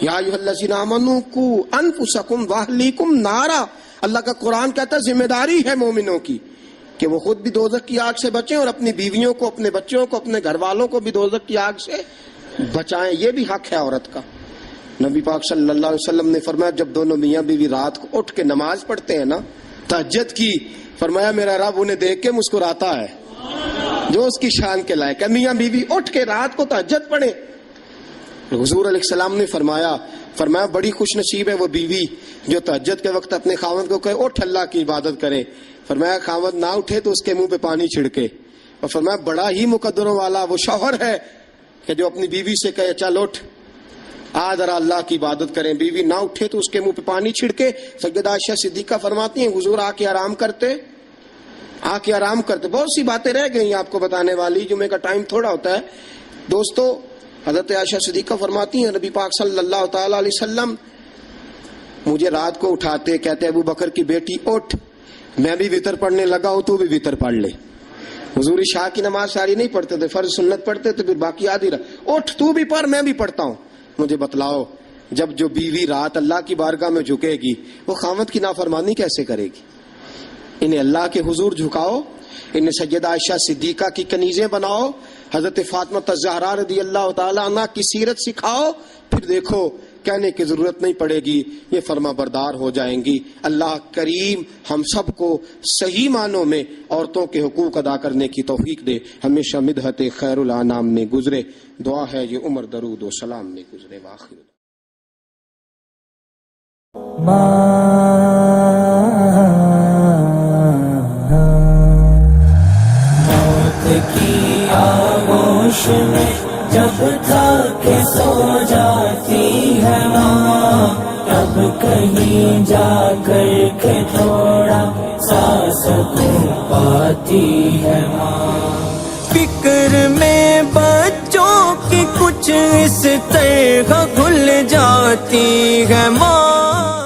S2: یا ایھا الذین آمنوا قوا انفسکم واہلیکم نارا. اللہ کا قرآن کہتا ہے ذمہ داری ہے مومنوں کی کہ وہ خود بھی دوزخ کی آگ سے بچیں اور اپنی بیویوں کو، اپنے بچوں کو، اپنے گھر والوں کو بھی دوزخ کی آگ سے بچائیں. یہ بھی حق ہے عورت کا. نبی پاک صلی اللہ علیہ وسلم نے فرمایا جب دونوں میاں بیوی رات کو اٹھ کے نماز پڑھتے ہیں نا تہجد کی، فرمایا میرا رب انہیں دیکھ کے مسکراتا ہے جو اس کی شان کے لائق ہے. میاں بیوی اٹھ کے رات کو تہجد پڑھیں. حضور علیہ السلام نے فرمایا بڑی خوش نصیب ہے وہ بیوی جو تہجد کے وقت اپنے خاوند کو کہے اٹھ اللہ کی عبادت کرے. فرمایا خاوند نہ اٹھے تو اس کے منہ پہ پانی چھڑکے. اور فرمایا بڑا ہی مقدروں والا وہ شوہر ہے کہ جو اپنی بیوی سے کہے چل اٹھ آ ذرا اللہ کی عبادت کریں. بیوی نہ اٹھے تو اس کے منہ پہ پانی چھڑکے. سیدہ عائشہ صدیقہ فرماتی ہیں حضور آ کے آرام کرتے. بہت سی باتیں رہ گئی آپ کو بتانے والی، جمعے کا ٹائم تھوڑا ہوتا ہے. دوستو حضرت عائشہ صدیقہ فرماتی ہیں نبی پاک صلی اللہ تعالی علیہ وسلم مجھے رات کو اٹھاتے، کہتے ابو بکر کی بیٹی اٹھ، میں بھی وتر پڑھنے لگا ہوں تو بھی وتر پڑھ لے. حضور عشاء کی نماز ساری نہیں پڑھتے تھے، فرض سنت پڑھتے تھے، پھر باقی آدھی رات اٹھ تو بھی پڑھ میں بھی پڑھتا ہوں. مجھے بتلاؤ جب جو بیوی رات اللہ کی بارگاہ میں جھکے گی وہ خاوند کی نافرمانی کیسے کرے گی؟ انہیں اللہ کے حضور جھکاؤ، انہیں سیدہ عائشہ صدیقہ کی کنیزیں بناؤ، حضرت فاطمہ الزہرا رضی اللہ تعالی عنہ کی سیرت سکھاؤ، پھر دیکھو کہنے کی ضرورت نہیں پڑے گی، یہ فرما بردار ہو جائیں گی. اللہ کریم ہم سب کو صحیح معنوں میں عورتوں کے حقوق ادا کرنے کی توفیق دے، ہمیشہ مدحت خیر الانام میں گزرے. دعا ہے یہ عمر درود و سلام میں گزرے. وآخر
S3: موت کی آغوش میں جب تھا کہ سو جاتی ہے ماں، تب کہیں جا کر کے تھوڑا سا سکون پاتی ہے ماں. فکر میں بچوں کی کچھ اس طرح کھل جاتی ہے ماں.